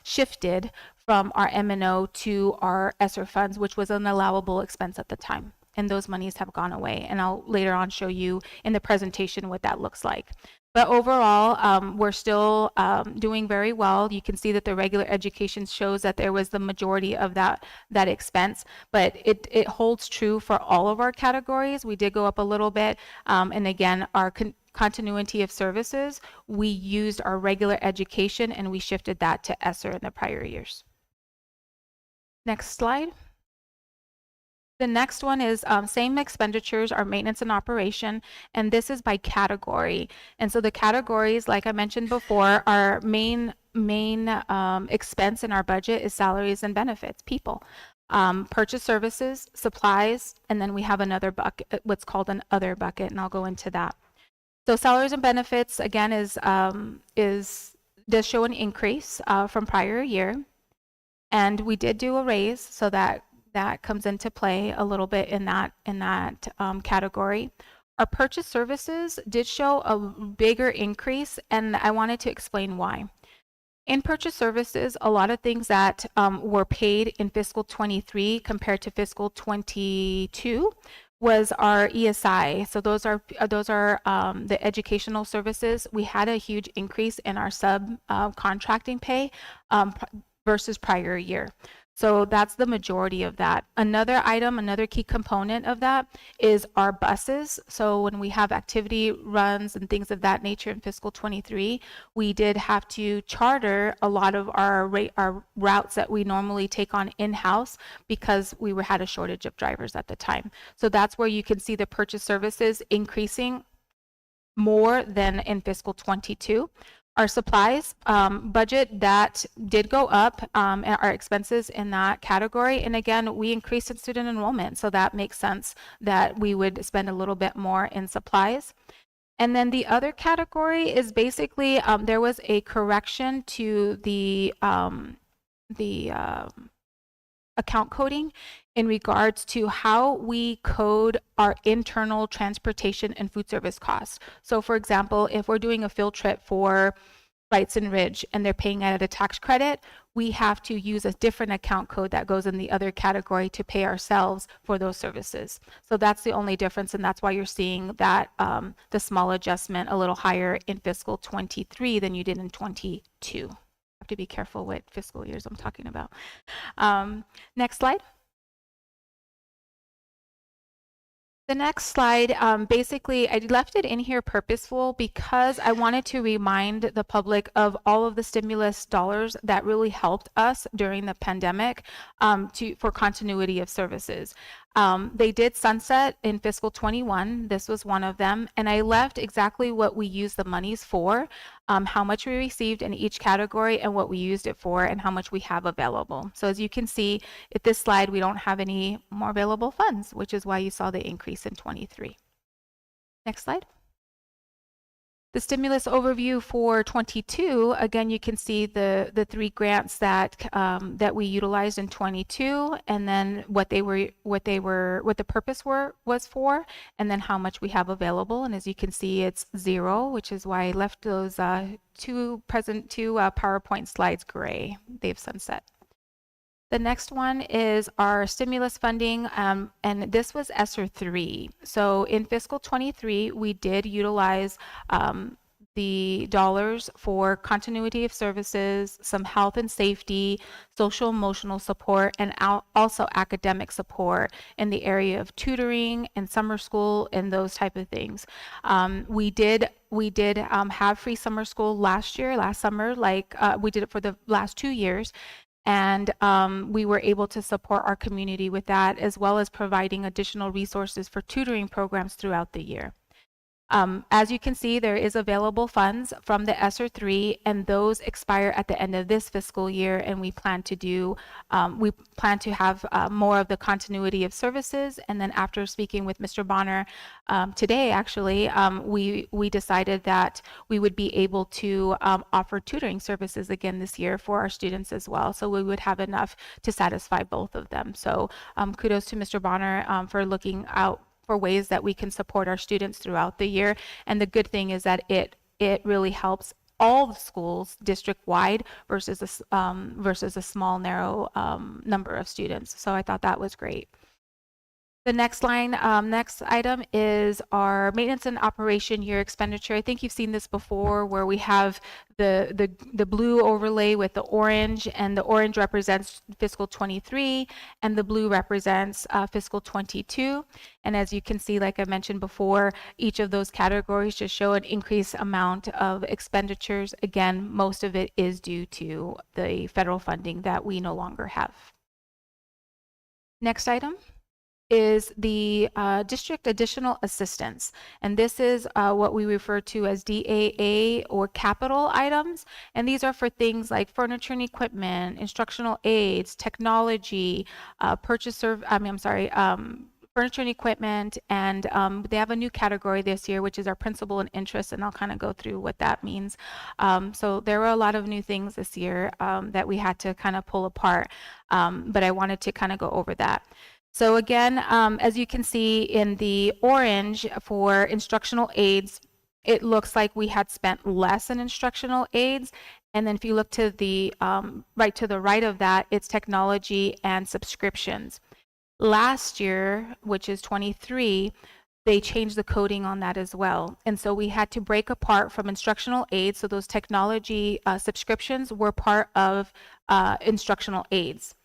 Speaker 4: shifted from our M&O to our ESSER funds, which was an allowable expense at the time. And those monies have gone away. And I'll later on show you in the presentation what that looks like. But overall, we're still doing very well. You can see that the regular education shows that there was the majority of that expense, but it holds true for all of our categories. We did go up a little bit. And again, our continuity of services, we used our regular education and we shifted that to ESSER in the prior years. Next slide. The next one is same expenditures are maintenance and operation, and this is by category. And so the categories, like I mentioned before, our main expense in our budget is salaries and benefits, people. Purchase services, supplies, and then we have another bucket, what's called an other bucket, and I'll go into that. So salaries and benefits, again, does show an increase from prior year. And we did do a raise, so that comes into play a little bit in that category. Our purchase services did show a bigger increase, and I wanted to explain why. In purchase services, a lot of things that were paid in fiscal 23 compared to fiscal 22 was our ESI. So those are the educational services. We had a huge increase in our contracting pay versus prior year. So that's the majority of that. Another key component of that is our buses. So when we have activity runs and things of that nature in fiscal 23, we did have to charter a lot of our routes that we normally take on in-house because we had a shortage of drivers at the time. So that's where you can see the purchase services increasing more than in fiscal 22. Our supplies budget, that did go up, our expenses in that category. And again, we increased in student enrollment, so that makes sense that we would spend a little bit more in supplies. And then the other category is basically there was a correction to the account coding in regards to how we code our internal transportation and food service costs. So for example, if we're doing a field trip for Wrights and Ridge and they're paying at a tax credit, we have to use a different account code that goes in the other category to pay ourselves for those services. So that's the only difference, and that's why you're seeing that the small adjustment a little higher in fiscal 23 than you did in 22. Have to be careful what fiscal years I'm talking about. Next slide. The next slide, basically, I left it in here purposeful because I wanted to remind the public of all of the stimulus dollars that really helped us during the pandemic for continuity of services. They did sunset in fiscal 21. This was one of them. And I left exactly what we used the monies for, how much we received in each category and what we used it for and how much we have available. So as you can see at this slide, we don't have any more available funds, which is why you saw the increase in 23. Next slide. The stimulus overview for 22, again, you can see the three grants that we utilized in 22, and then what the purpose was for, and then how much we have available. And as you can see, it's 0, which is why I left those two PowerPoint slides gray. They've sunset. The next one is our stimulus funding, and this was ESSER 3. So in fiscal 23, we did utilize the dollars for continuity of services, some health and safety, social emotional support, and also academic support in the area of tutoring and summer school and those type of things. We did have free summer school last summer, like we did it for the last 2 years. And we were able to support our community with that, as well as providing additional resources for tutoring programs throughout the year. As you can see, there is available funds from the ESSER 3, and those expire at the end of this fiscal year. And we plan to have more of the continuity of services. And then after speaking with Mr. Bonner today, actually, we decided that we would be able to offer tutoring services again this year for our students as well. So we would have enough to satisfy both of them. So kudos to Mr. Bonner for looking out for ways that we can support our students throughout the year. And the good thing is that it really helps all the schools district-wide versus a small, narrow number of students. So I thought that was great. The next item is our maintenance and operation year expenditure. I think you've seen this before, where we have the blue overlay with the orange, and the orange represents fiscal 23 and the blue represents fiscal 22. And as you can see, like I mentioned before, each of those categories just show an increased amount of expenditures. Again, most of it is due to the federal funding that we no longer have. Next item is the district additional assistance. And this is what we refer to as DAA or capital items. And these are for things like furniture and equipment, instructional aids, technology, furniture and equipment, and they have a new category this year, which is our principal and interest, and I'll kind of go through what that means. So there were a lot of new things this year that we had to kind of pull apart, but I wanted to kind of go over that. So again, as you can see in the orange for instructional aids, it looks like we had spent less in instructional aids. And then if you look to the right of that, it's technology and subscriptions. Last year, which is 23, they changed the coding on that as well. And so we had to break apart from instructional aids. So those technology subscriptions were part of instructional aids.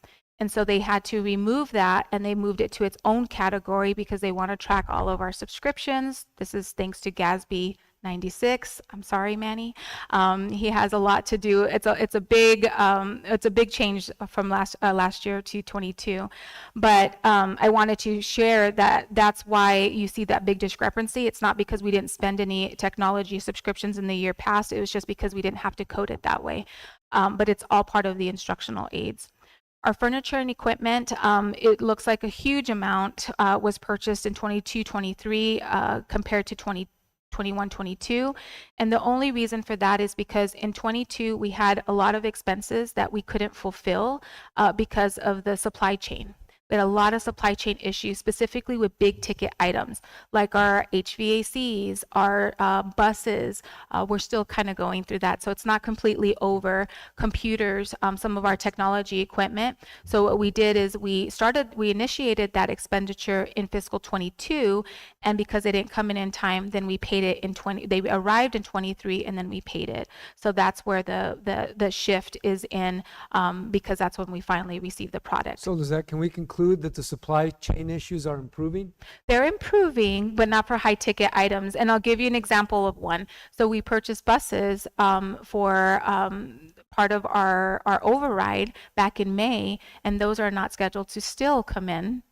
Speaker 4: And so they had to remove that, and they moved it to its own category because they want to track all of our subscriptions. This is thanks to GASB 96. I'm sorry, Manny. He has a lot to do. It's a big change from last year to 22. But I wanted to share that that's why you see that big discrepancy. It's not because we didn't spend any technology subscriptions in the year past. It was just because we didn't have to code it that way. But it's all part of the instructional aids. Our furniture and equipment, it looks like a huge amount was purchased in 22-23 compared to 21-22. And the only reason for that is because in 22 we had a lot of expenses that we couldn't fulfill because of the supply chain. We had a lot of supply chain issues, specifically with big ticket items like our HVACs, our buses. We're still kind of going through that. So it's not completely over. Computers, some of our technology equipment. So what we did is we initiated that expenditure in fiscal 22, and because they didn't come in time, then we paid it in 20. They arrived in 23, and then we paid it. So that's where the shift is in, because that's when we finally received the product.
Speaker 2: So can we conclude that the supply chain issues are improving?
Speaker 4: They're improving, but not for high ticket items. And I'll give you an example of one. So we purchased buses for part of our override back in May, and those are not scheduled to still come in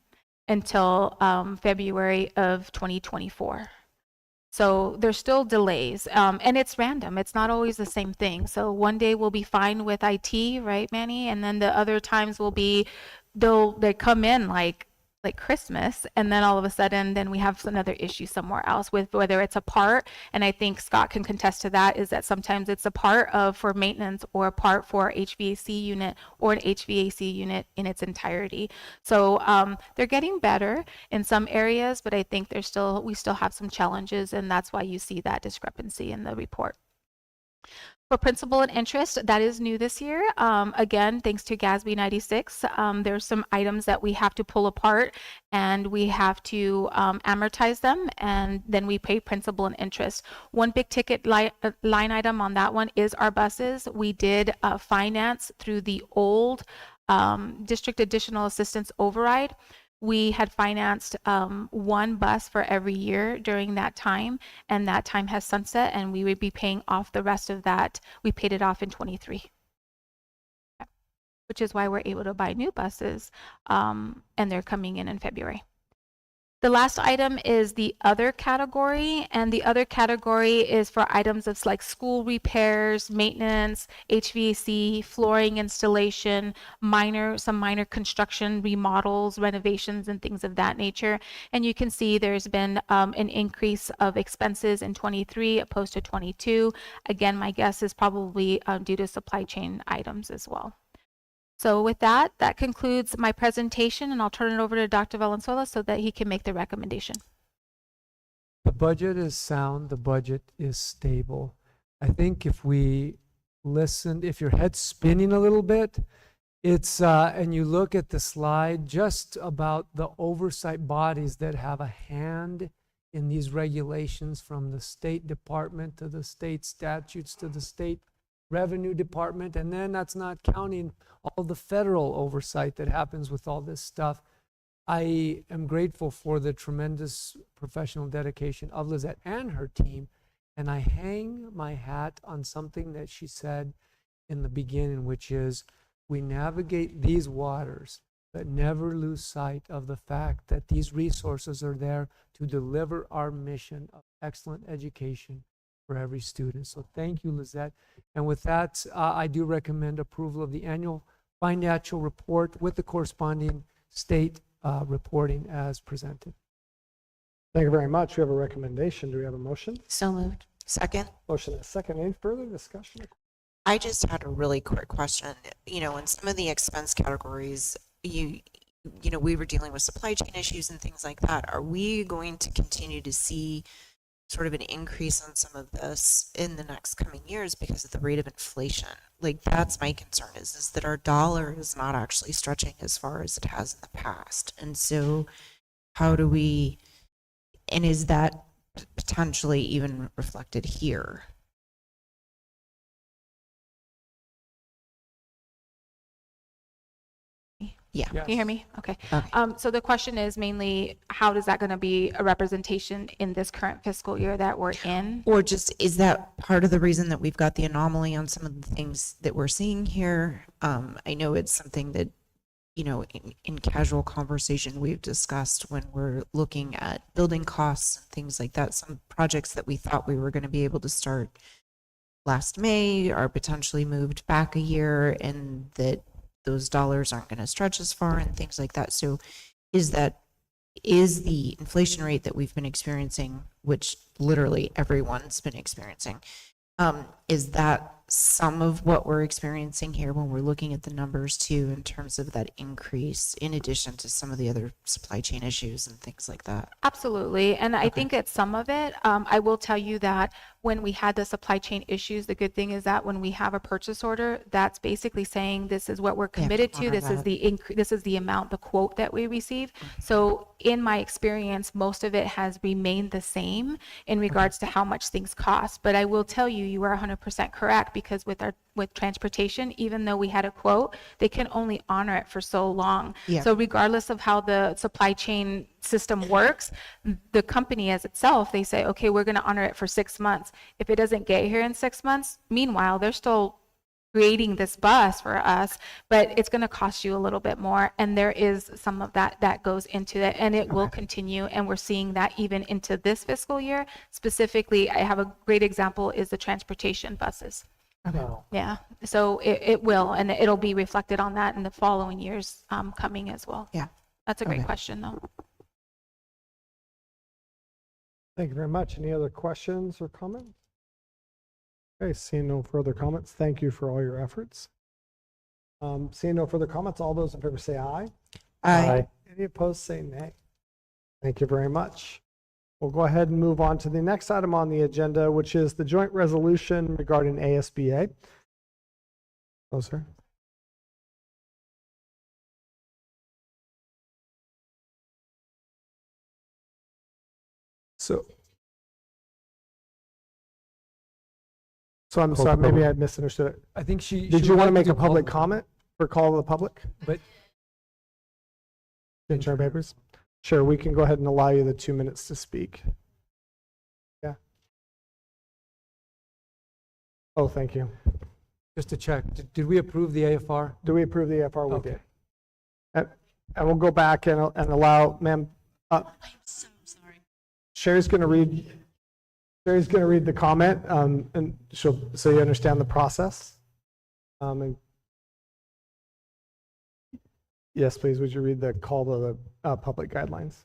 Speaker 4: until February of 2024. So there's still delays, and it's random. It's not always the same thing. So one day we'll be fine with IT, right, Manny? And then the other times will be they come in like Christmas, and then all of a sudden then we have another issue somewhere else with whether it's a part, and I think Scott can contest to that, is that sometimes it's a part for maintenance or a part for HVAC unit or an HVAC unit in its entirety. So they're getting better in some areas, but I think we still have some challenges, and that's why you see that discrepancy in the report. For principal and interest, that is new this year. Again, thanks to GASB 96, there's some items that we have to pull apart, and we have to amortize them, and then we pay principal and interest. One big ticket line item on that one is our buses. We did finance through the old district additional assistance override. We had financed one bus for every year during that time, and that time has sunset, and we would be paying off the rest of that. We paid it off in 23, which is why we're able to buy new buses, and they're coming in February. The last item is the other category, and the other category is for items of like school repairs, maintenance, HVAC, flooring installation, some minor construction, remodels, renovations, and things of that nature. And you can see there's been an increase of expenses in 23 opposed to 22. Again, my guess is probably due to supply chain items as well. So with that concludes my presentation, and I'll turn it over to Dr. Valenzuela so that he can make the recommendation.
Speaker 2: The budget is sound. The budget is stable. I think if we listened, if your head's spinning a little bit, it's and you look at the slide just about the oversight bodies that have a hand in these regulations, from the State Department to the state statutes to the state Revenue Department, and then that's not counting all the federal oversight that happens with all this stuff. I am grateful for the tremendous professional dedication of Lizette and her team, and I hang my hat on something that she said in the beginning, which is we navigate these waters but never lose sight of the fact that these resources are there to deliver our mission of excellent education for every student. So thank you, Lizette. And with that, I do recommend approval of the annual financial report with the corresponding state reporting as presented.
Speaker 1: Thank you very much. We have a recommendation. Do we have a motion?
Speaker 12: So moved.
Speaker 13: Second.
Speaker 1: Motion and a second. Any further discussion?
Speaker 13: I just had a really quick question. You know, in some of the expense categories, you know, we were dealing with supply chain issues and things like that. Are we going to continue to see sort of an increase on some of this in the next coming years because of the rate of inflation? Like, that's my concern, is that our dollar is not actually stretching as far as it has in the past. And so how do we, and is that potentially even reflected here? Yeah.
Speaker 4: Can you hear me? Okay.
Speaker 13: Okay.
Speaker 4: So the question is mainly, how is that going to be a representation in this current fiscal year that we're in?
Speaker 13: Or just, is that part of the reason that we've got the anomaly on some of the things that we're seeing here? I know it's something that, you know, in casual conversation we've discussed when we're looking at building costs and things like that. Some projects that we thought we were going to be able to start last May are potentially moved back a year, and that those dollars aren't going to stretch as far and things like that. So is the inflation rate that we've been experiencing, which literally everyone's been experiencing, is that some of what we're experiencing here when we're looking at the numbers too, in terms of that increase, in addition to some of the other supply chain issues and things like that?
Speaker 4: Absolutely. And I think it's some of it. I will tell you that when we had the supply chain issues, the good thing is that when we have a purchase order, that's basically saying this is what we're committed to. This is the this is the amount, the quote that we receive. So in my experience, most of it has remained the same in regards to how much things cost. But I will tell you, you are 100% correct, because with transportation, even though we had a quote, they can only honor it for so long.
Speaker 13: Yeah.
Speaker 4: So regardless of how the supply chain system works, the company as itself, they say, okay, we're going to honor it for 6 months. If it doesn't get here in 6 months, meanwhile, they're still creating this bus for us, but it's going to cost you a little bit more. And there is some of that goes into it, and it will continue. And we're seeing that even into this fiscal year. Specifically, I have a great example is the transportation buses. Yeah, so it will, and it'll be reflected on that in the following years coming as well.
Speaker 13: Yeah.
Speaker 4: That's a great question, though.
Speaker 1: Thank you very much. Any other questions or comments? Okay, seeing no further comments, thank you for all your efforts. Seeing no further comments, all those in favor say aye.
Speaker 13: Aye.
Speaker 1: Any opposed say nay. Thank you very much. We'll go ahead and move on to the next item on the agenda, which is the joint resolution regarding ASBA. Oh, sir. So I'm sorry, maybe I misunderstood it.
Speaker 2: I think she.
Speaker 1: Did
Speaker 2: she
Speaker 1: you
Speaker 2: would
Speaker 1: want to
Speaker 2: like
Speaker 1: make a
Speaker 2: do call
Speaker 1: public
Speaker 2: the-
Speaker 1: comment for call of the public?
Speaker 2: But
Speaker 1: Interim papers? Sure, we can go ahead and allow you the 2 minutes to speak. Yeah. Oh, thank you.
Speaker 2: just to check, did we approve the AFR?
Speaker 1: Do we approve the AFR? We
Speaker 2: Okay.
Speaker 1: did. And we'll go back and allow, ma'am,
Speaker 12: I'm so sorry.
Speaker 1: Sherry's going to read the comment, and so you understand the process. And yes, please, would you read the call to the public guidelines?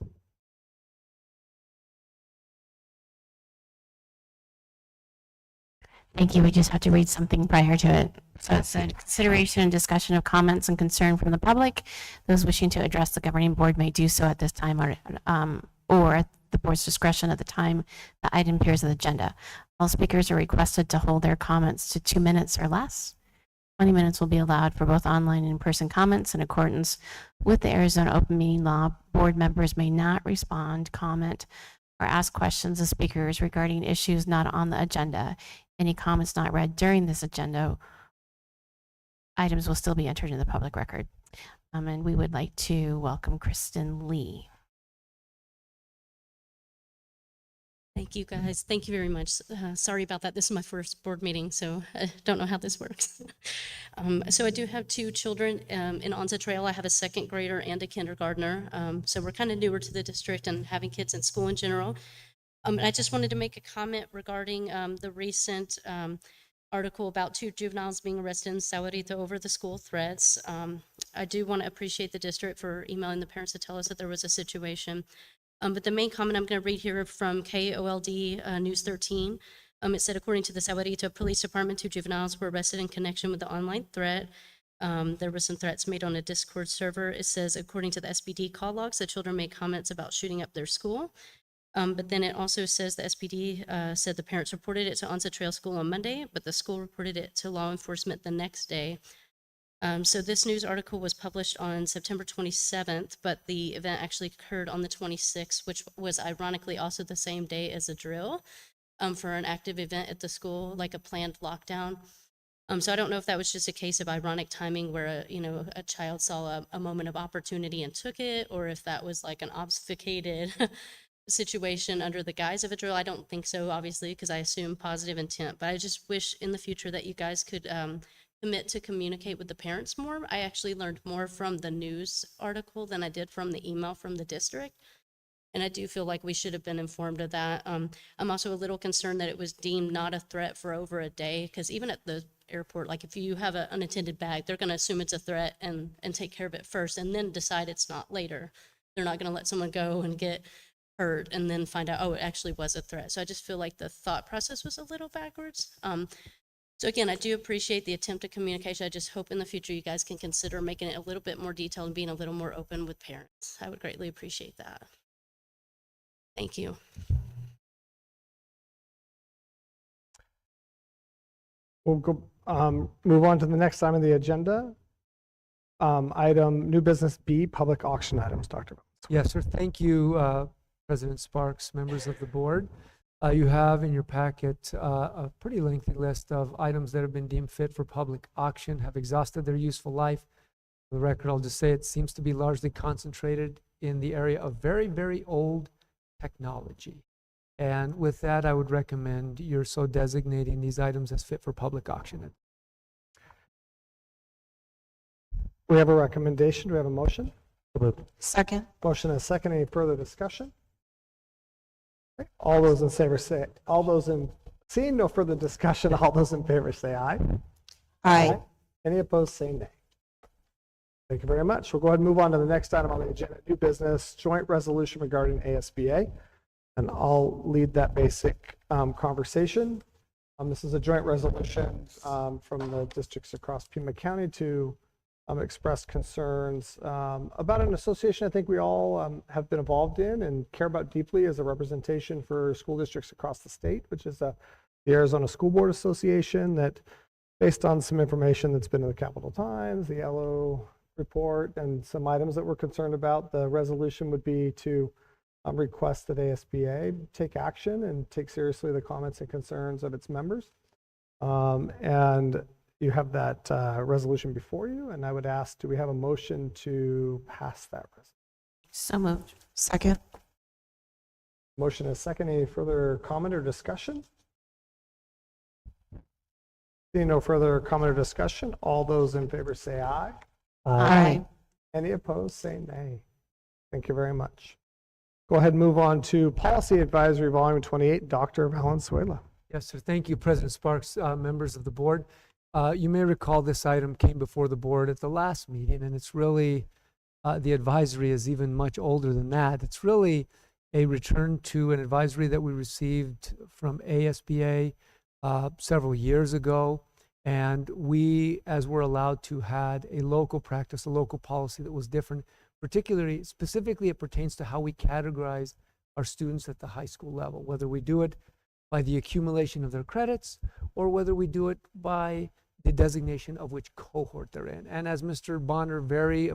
Speaker 12: Thank you. We just have to read something prior to it. So it said, consideration and discussion of comments and concern from the public. Those wishing to address the governing board may do so at this time or at the board's discretion at the time the item appears on the agenda. All speakers are requested to hold their comments to 2 minutes or less. 20 minutes will be allowed for both online and in-person comments in accordance with the Arizona Open Meeting Law. Board members may not respond, comment, or ask questions of speakers regarding issues not on the agenda. Any comments not read during this agenda items will still be entered in the public record. And we would like to welcome Kristen Lee.
Speaker 15: Thank Thank you, guys. Thank you very much. Sorry about that. This is my first board meeting, so I don't know how this works. So I do have two children in Onset Trail. I have a second grader and a kindergartner. So we're kind of newer to the district and having kids in school in general. And I just wanted to make a comment regarding the recent article about two juveniles being arrested in Sahuarita over the school threats. I do want to appreciate the district for emailing the parents to tell us that there was a situation. But the main comment I'm going to read here from KOLD News 13. It said, according to the Sahuarita Police Department, two juveniles were arrested in connection with the online threat. There were some threats made on a Discord server. It says, according to the SPD call logs, the children made comments about shooting up their school. But then it also says the SPD said the parents reported it to Onset Trail School on Monday, but the school reported it to law enforcement the next day. So this news article was published on September 27th, but the event actually occurred on the 26th, which was ironically also the same day as a drill for an active event at the school, like a planned lockdown. So I don't know if that was just a case of ironic timing where a child saw a moment of opportunity and took it, or if that was like an obfuscated situation under the guise of a drill. I don't think so, obviously, because I assume positive intent, but I just wish in the future that you guys could commit to communicate with the parents more. I actually learned more from the news article than I did from the email from the district. And I do feel like we should have been informed of that. I'm also a little concerned that it was deemed not a threat for over a day, because even at the airport, like if you have an unattended bag, they're going to assume it's a threat and take care of it first and then decide it's not later. They're not going to let someone go and get hurt and then find out, oh, it actually was a threat. So I just feel like the thought process was a little backwards. So again, I do appreciate the attempt at communication. I just hope in the future you guys can consider making it a little bit more detailed and being a little more open with parents. I would greatly appreciate that. Thank you.
Speaker 1: We'll go move on to the next item on the agenda. Item new business B, public auction items, Dr.
Speaker 2: Yes, sir. Thank you, President Sparks, members of the board. You have in your packet a pretty lengthy list of items that have been deemed fit for public auction, have exhausted their useful life. For the record, I'll just say it seems to be largely concentrated in the area of very, very old technology. And with that, I would recommend you're so designating these items as fit for public auction.
Speaker 1: We have a recommendation. Do we have a motion?
Speaker 3: Second.
Speaker 1: Motion and a second. Any further discussion? Okay. All those in favor say, seeing no further discussion, all those in favor say aye.
Speaker 3: Aye.
Speaker 1: Any opposed say nay. Thank you very much. We'll go ahead and move on to the next item on the agenda, new business, joint resolution regarding ASBA. And I'll lead that basic conversation. This is a joint resolution from the districts across Pima County to express concerns about an association I think we all have been involved in and care about deeply as a representation for school districts across the state, which is the Arizona School Board Association, that based on some information that's been in the Capital Times, the Yellow report, and some items that we're concerned about, the resolution would be to request that ASBA take action and take seriously the comments and concerns of its members. And you have that resolution before you, and I would ask, do we have a motion to pass that resolution?
Speaker 3: So moved. Second.
Speaker 1: Motion is second. Any further comment or discussion? Seeing no further comment or discussion, all those in favor say aye.
Speaker 3: Aye.
Speaker 1: Any opposed say nay. Thank you very much. Go ahead and move on to Policy Advisory Volume 28, Dr. Valenzuela.
Speaker 2: Yes, sir. Thank you, President Sparks, members of the board. You may recall this item came before the board at the last meeting, and it's really, the advisory is even much older than that. It's really a return to an advisory that we received from ASBA several years ago. And we, as we're allowed to, had a local practice, a local policy that was different. Particularly, specifically, it pertains to how we categorize our students at the high school level, whether we do it by the accumulation of their credits or whether we do it by the designation of which cohort they're in. And as Mr. Bonner very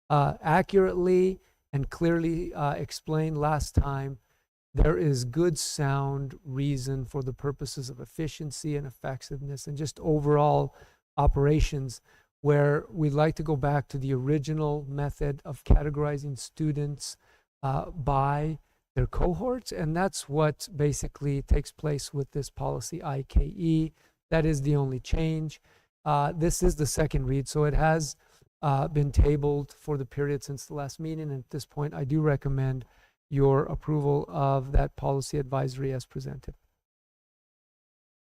Speaker 2: accurately and clearly explained last time, there is good sound reason for the purposes of efficiency and effectiveness and just overall operations, where we'd like to go back to the original method of categorizing students by their cohorts, and that's what basically takes place with this policy IKE. That is the only change. This is the second read, so it has been tabled for the period since the last meeting, and at this point, I do recommend your approval of that policy advisory as presented.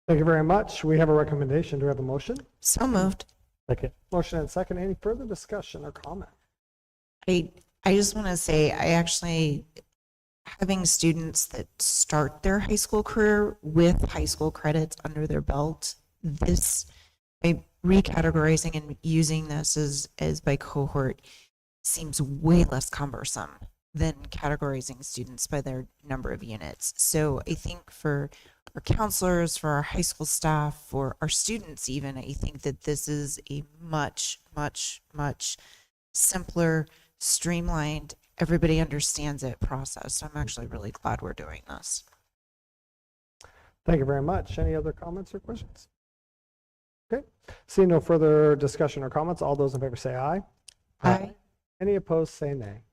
Speaker 1: Thank you very much. We have a recommendation. Do we have a motion?
Speaker 13: So moved.
Speaker 14: Okay.
Speaker 1: Motion and second. Any further discussion or comment?
Speaker 13: I just want to say, I actually, having students that start their high school career with high school credits under their belt, this, by recategorizing and using this as by cohort seems way less cumbersome than categorizing students by their number of units. So I think for our counselors, for our high school staff, for our students even, I think that this is a much, much, much simpler, streamlined, everybody understands it process. So I'm actually really glad we're doing this.
Speaker 1: Thank you very much. Any other comments or questions? Okay. Seeing no further discussion or comments, all those in favor say aye.
Speaker 13: Aye.
Speaker 1: Any opposed, say nay.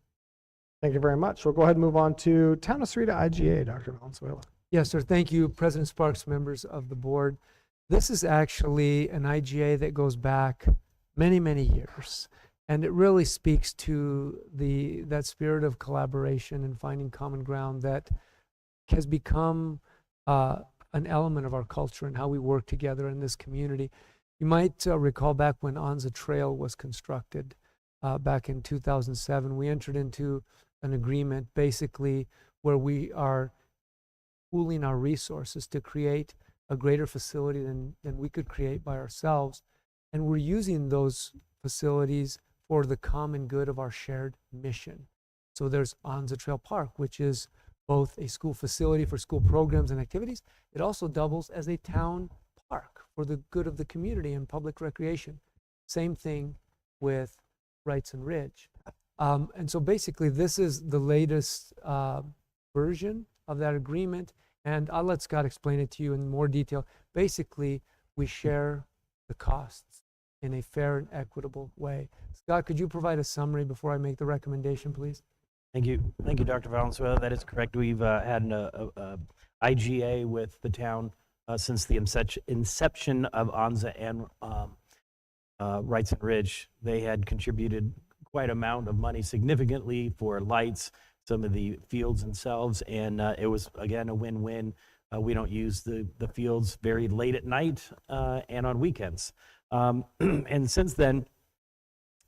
Speaker 1: Thank you very much. We'll go ahead and move on to Town of Sahuarita IGA, Dr. Valenzuela.
Speaker 2: Yes, sir. Thank you, President Sparks, members of the board. This is actually an IGA that goes back many, many years. And it really speaks to that spirit of collaboration and finding common ground that has become an element of our culture and how we work together in this community. You might recall back when Anza Trail was constructed back in 2007, we entered into an agreement basically where we are pooling our resources to create a greater facility than we could create by ourselves. And we're using those facilities for the common good of our shared mission. So there's Anza Trail Park, which is both a school facility for school programs and activities. It also doubles as a town park for the good of the community and public recreation. Same thing with Wrightson Ridge. And so basically this is the latest version of that agreement, and I'll let Scott explain it to you in more detail. Basically, we share the costs in a fair and equitable way. Scott, could you provide a summary before I make the recommendation, please?
Speaker 10: Thank you, Dr. Valenzuela. That is correct. We've had an IGA with the town since the inception of Anza and Wrightson Ridge. They had contributed quite amount of money, significantly, for lights, some of the fields themselves, and it was, again, a win-win. We don't use the fields very late at night and on weekends. And since then,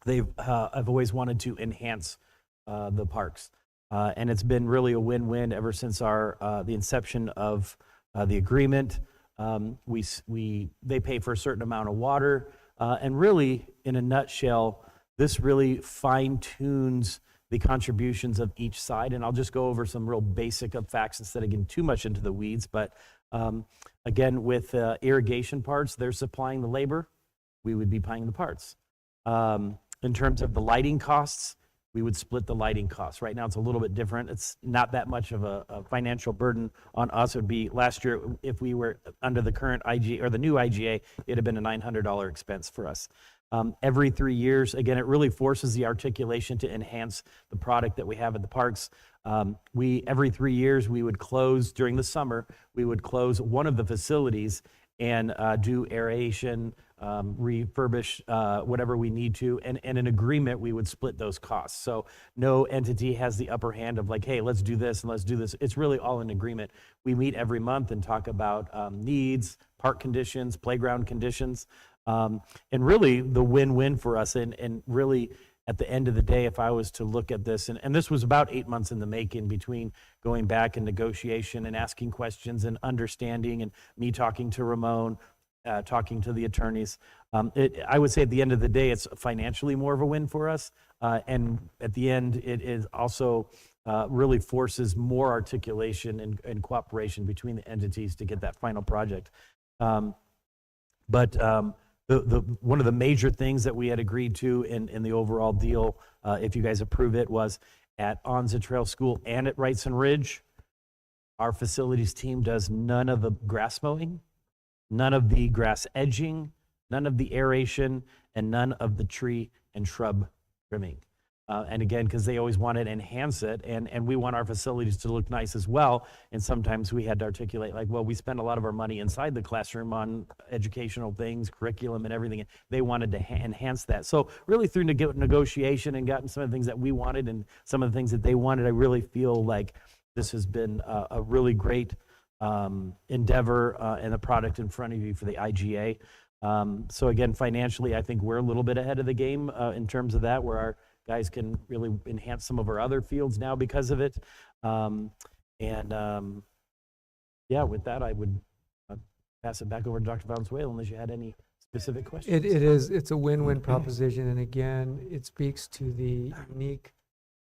Speaker 10: I've always wanted to enhance the parks. And it's been really a win-win ever since the inception of the agreement. They pay for a certain amount of water, and really, in a nutshell, this really fine-tunes the contributions of each side. And I'll just go over some real basic facts instead of getting too much into the weeds. But again, with irrigation parts, they're supplying the labor. We would be paying the parts. In terms of the lighting costs, we would split the lighting costs. Right now, it's a little bit different. It's not that much of a financial burden on us. It would be last year, if we were under the current IGA or the new IGA, it'd have been a $900 expense for us. Every 3 years, again, it really forces the articulation to enhance the product that we have at the parks. Every 3 years, we would close during the summer. We would close one of the facilities and do aeration, refurbish whatever we need to, and in agreement, we would split those costs. So no entity has the upper hand of like, hey, let's do this and let's do this. It's really all in agreement. We meet every month and talk about needs, park conditions, playground conditions, and really the win-win for us. And really, at the end of the day, if I was to look at this, and this was about 8 months in the making between going back and negotiation and asking questions and understanding, and me talking to Ramon, talking to the attorneys. I would say at the end of the day, it's financially more of a win for us. And at the end, it is also really forces more articulation and cooperation between the entities to get that final project. But one of the major things that we had agreed to in the overall deal, if you guys approve it, was at Anza Trail School and at Wrightson Ridge, our facilities team does none of the grass mowing, none of the grass edging, none of the aeration, and none of the tree and shrub trimming. And again, because they always want to enhance it, and we want our facilities to look nice as well. And sometimes we had to articulate, like, well, we spend a lot of our money inside the classroom on educational things, curriculum and everything. They wanted to enhance that. So really through negotiation and gotten some of the things that we wanted and some of the things that they wanted, I really feel like this has been a really great endeavor and the product in front of you for the IGA. So again, financially, I think we're a little bit ahead of the game in terms of that, where our guys can really enhance some of our other fields now because of it. Yeah, with that, I would pass it back over to Dr. Valenzuela unless you had any specific questions.
Speaker 2: It's a win-win proposition. And again, it speaks to the unique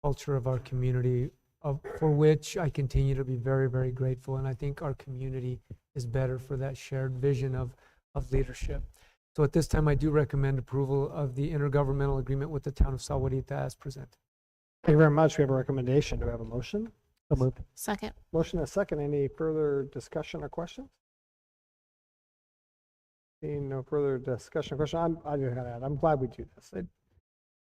Speaker 2: culture of our community, for which I continue to be very, very grateful. And I think our community is better for that shared vision of leadership. So at this time, I do recommend approval of the intergovernmental agreement with the town of Sahuarita as presented.
Speaker 1: Thank you very much. We have a recommendation. Do we have a motion?
Speaker 2: So moved.
Speaker 12: Second.
Speaker 1: Motion and a second. Any further discussion or questions? Seeing no further discussion or question, I'm just gonna add, I'm glad we do this. It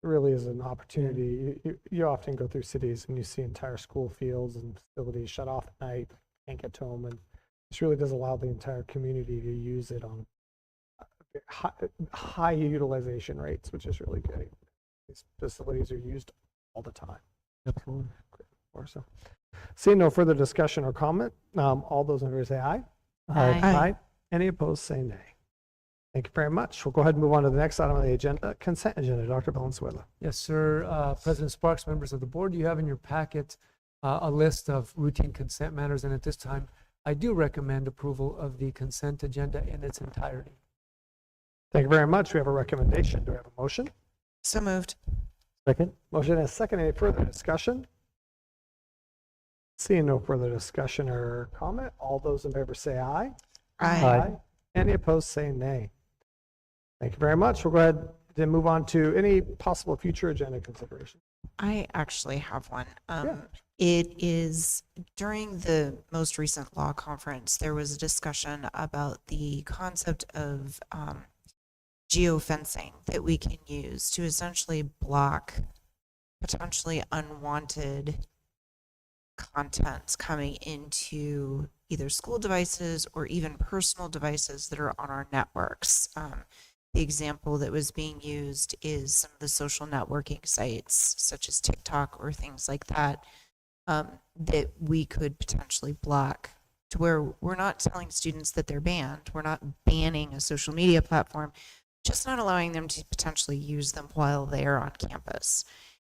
Speaker 1: really is an opportunity. You often go through cities and you see entire school fields and facilities shut off at night, can't get to them, and this really does allow the entire community to use it on high utilization rates, which is really good. These facilities are used all the time.
Speaker 2: Absolutely.
Speaker 1: So, seeing no further discussion or comment, all those in favor say aye.
Speaker 12: Aye.
Speaker 1: Any opposed, say nay. Thank you very much. We'll go ahead and move on to the next item on the agenda, consent agenda. Dr. Valenzuela.
Speaker 2: Yes, sir. President Sparks, members of the board, you have in your packet a list of routine consent matters, and at this time, I do recommend approval of the consent agenda in its entirety.
Speaker 1: Thank you very much. We have a recommendation. Do we have a motion?
Speaker 13: So moved.
Speaker 1: Second. Motion and a second. Any further discussion? Seeing no further discussion or comment, all those in favor say aye.
Speaker 13: Aye.
Speaker 1: Any opposed, say nay. Thank you very much. We'll go ahead and move on to any possible future agenda consideration.
Speaker 13: I actually have one.
Speaker 1: Yeah.
Speaker 13: It is during the most recent law conference, there was a discussion about the concept of geofencing that we can use to essentially block potentially unwanted content coming into either school devices or even personal devices that are on our networks. The example that was being used is some of the social networking sites, such as TikTok or things like that, that we could potentially block, to where we're not telling students that they're banned. We're not banning a social media platform, just not allowing them to potentially use them while they are on campus.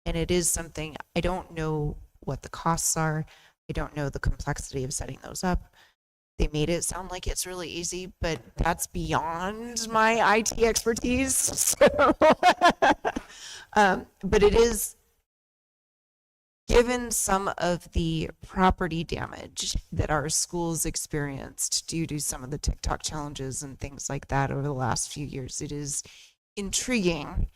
Speaker 13: And it is something, I don't know what the costs are. I don't know the complexity of setting those up. They made it sound like it's really easy, but that's beyond my IT expertise. So, but it is, given some of the property damage that our schools experienced due to some of the TikTok challenges and things like that over the last few years, it is intriguing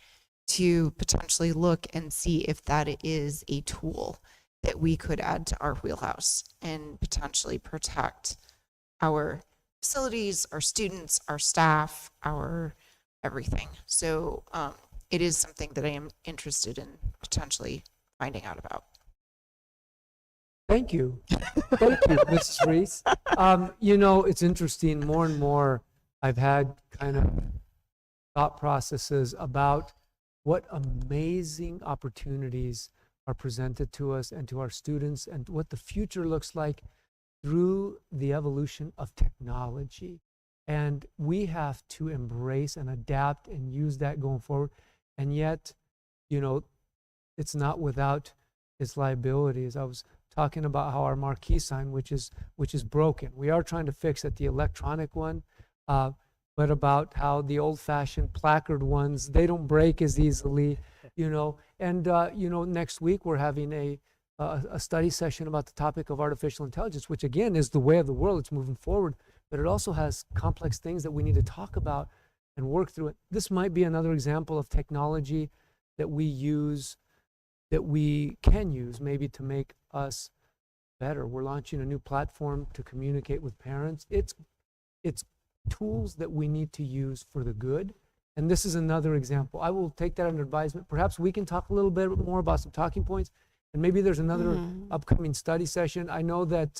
Speaker 13: to potentially look and see if that is a tool that we could add to our wheelhouse and potentially protect our facilities, our students, our staff, our everything. So it is something that I am interested in potentially finding out about.
Speaker 2: Thank you. Thank you, Mrs. Reese. You know, it's interesting. More and more, I've had kind of thought processes about what amazing opportunities are presented to us and to our students, and what the future looks like through the evolution of technology. And we have to embrace and adapt and use that going forward. And yet, you know, it's not without its liabilities. I was talking about how our marquee sign, which is broken, we are trying to fix it, the electronic one, but about how the old-fashioned placard ones, they don't break as easily, you know. And you know, next week we're having a study session about the topic of artificial intelligence, which again is the way of the world. It's moving forward, but it also has complex things that we need to talk about and work through it. This might be another example of technology that we use, that we can use maybe to make us better. We're launching a new platform to communicate with parents. It's tools that we need to use for the good And this is another example. I will take that under advisement. Perhaps we can talk a little bit more about some talking points, and maybe there's another upcoming study session. I know that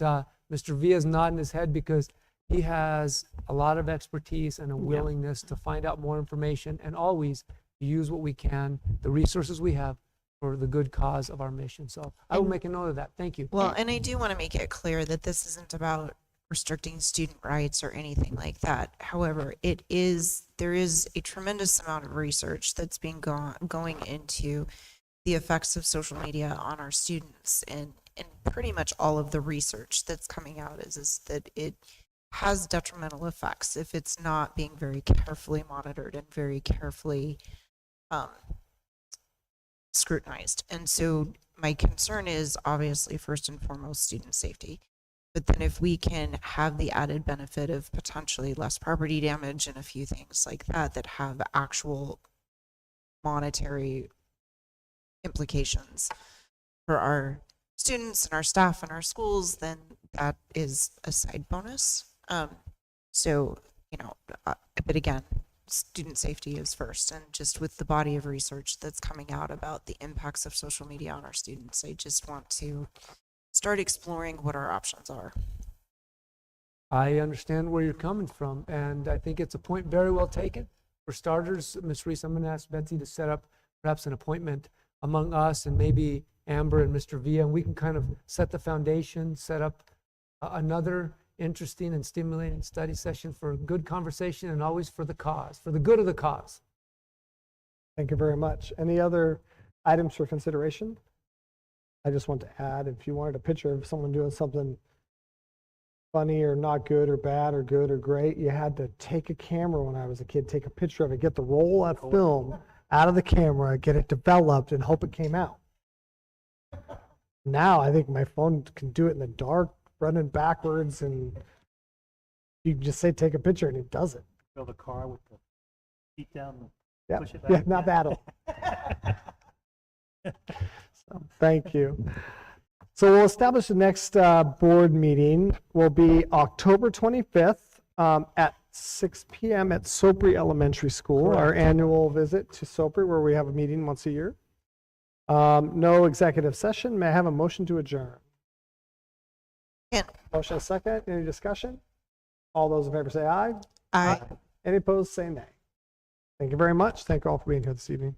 Speaker 2: Mr. Villa is nodding his head because he has a lot of expertise and a willingness to find out more information and always use what we can, the resources we have, for the good cause of our mission. So I will make a note of that. Thank you.
Speaker 13: Well, and I do want to make it clear that this isn't about restricting student rights or anything like that. However, there is a tremendous amount of research that's been going into the effects of social media on our students, and pretty much all of the research that's coming out is that it has detrimental effects if it's not being very carefully monitored and very carefully scrutinized. And so my concern is obviously first and foremost student safety. But then if we can have the added benefit of potentially less property damage and a few things like that that have actual monetary implications for our students and our staff and our schools, then that is a side bonus. So, but again, student safety is first. And just with the body of research that's coming out about the impacts of social media on our students, I just want to start exploring what our options are.
Speaker 2: I understand where you're coming from, and I think it's a point very well taken. For starters, Ms. Reese, I'm going to ask Betsy to set up perhaps an appointment among us and maybe Amber and Mr. Villa, and we can kind of set the foundation, set up another interesting and stimulating study session for good conversation and always for the cause, for the good of the cause.
Speaker 1: Thank you very much. Any other items for consideration? I just want to add, if you wanted a picture of someone doing something funny or not good or bad or good or great, you had to take a camera when I was a kid, take a picture of it, get the roll of film out of the camera, get it developed, and hope it came out. Now I think my phone can do it in the dark, running backwards, and you can just say take a picture and it does it.
Speaker 14: Fill the car with the seat down and
Speaker 1: Yeah,
Speaker 14: push it back.
Speaker 1: yeah, not bad. So, thank you. So we'll establish the next board meeting will be October 25th at 6 p.m. at Sopry Elementary School, our annual visit to Sopry, where we have a meeting once a year. No executive session. May I have a motion to adjourn?
Speaker 13: Yeah.
Speaker 1: Motion and second. Any discussion? All those in favor say aye.
Speaker 13: Aye.
Speaker 1: Any opposed say nay. Thank you very much. Thank you all for being here this evening.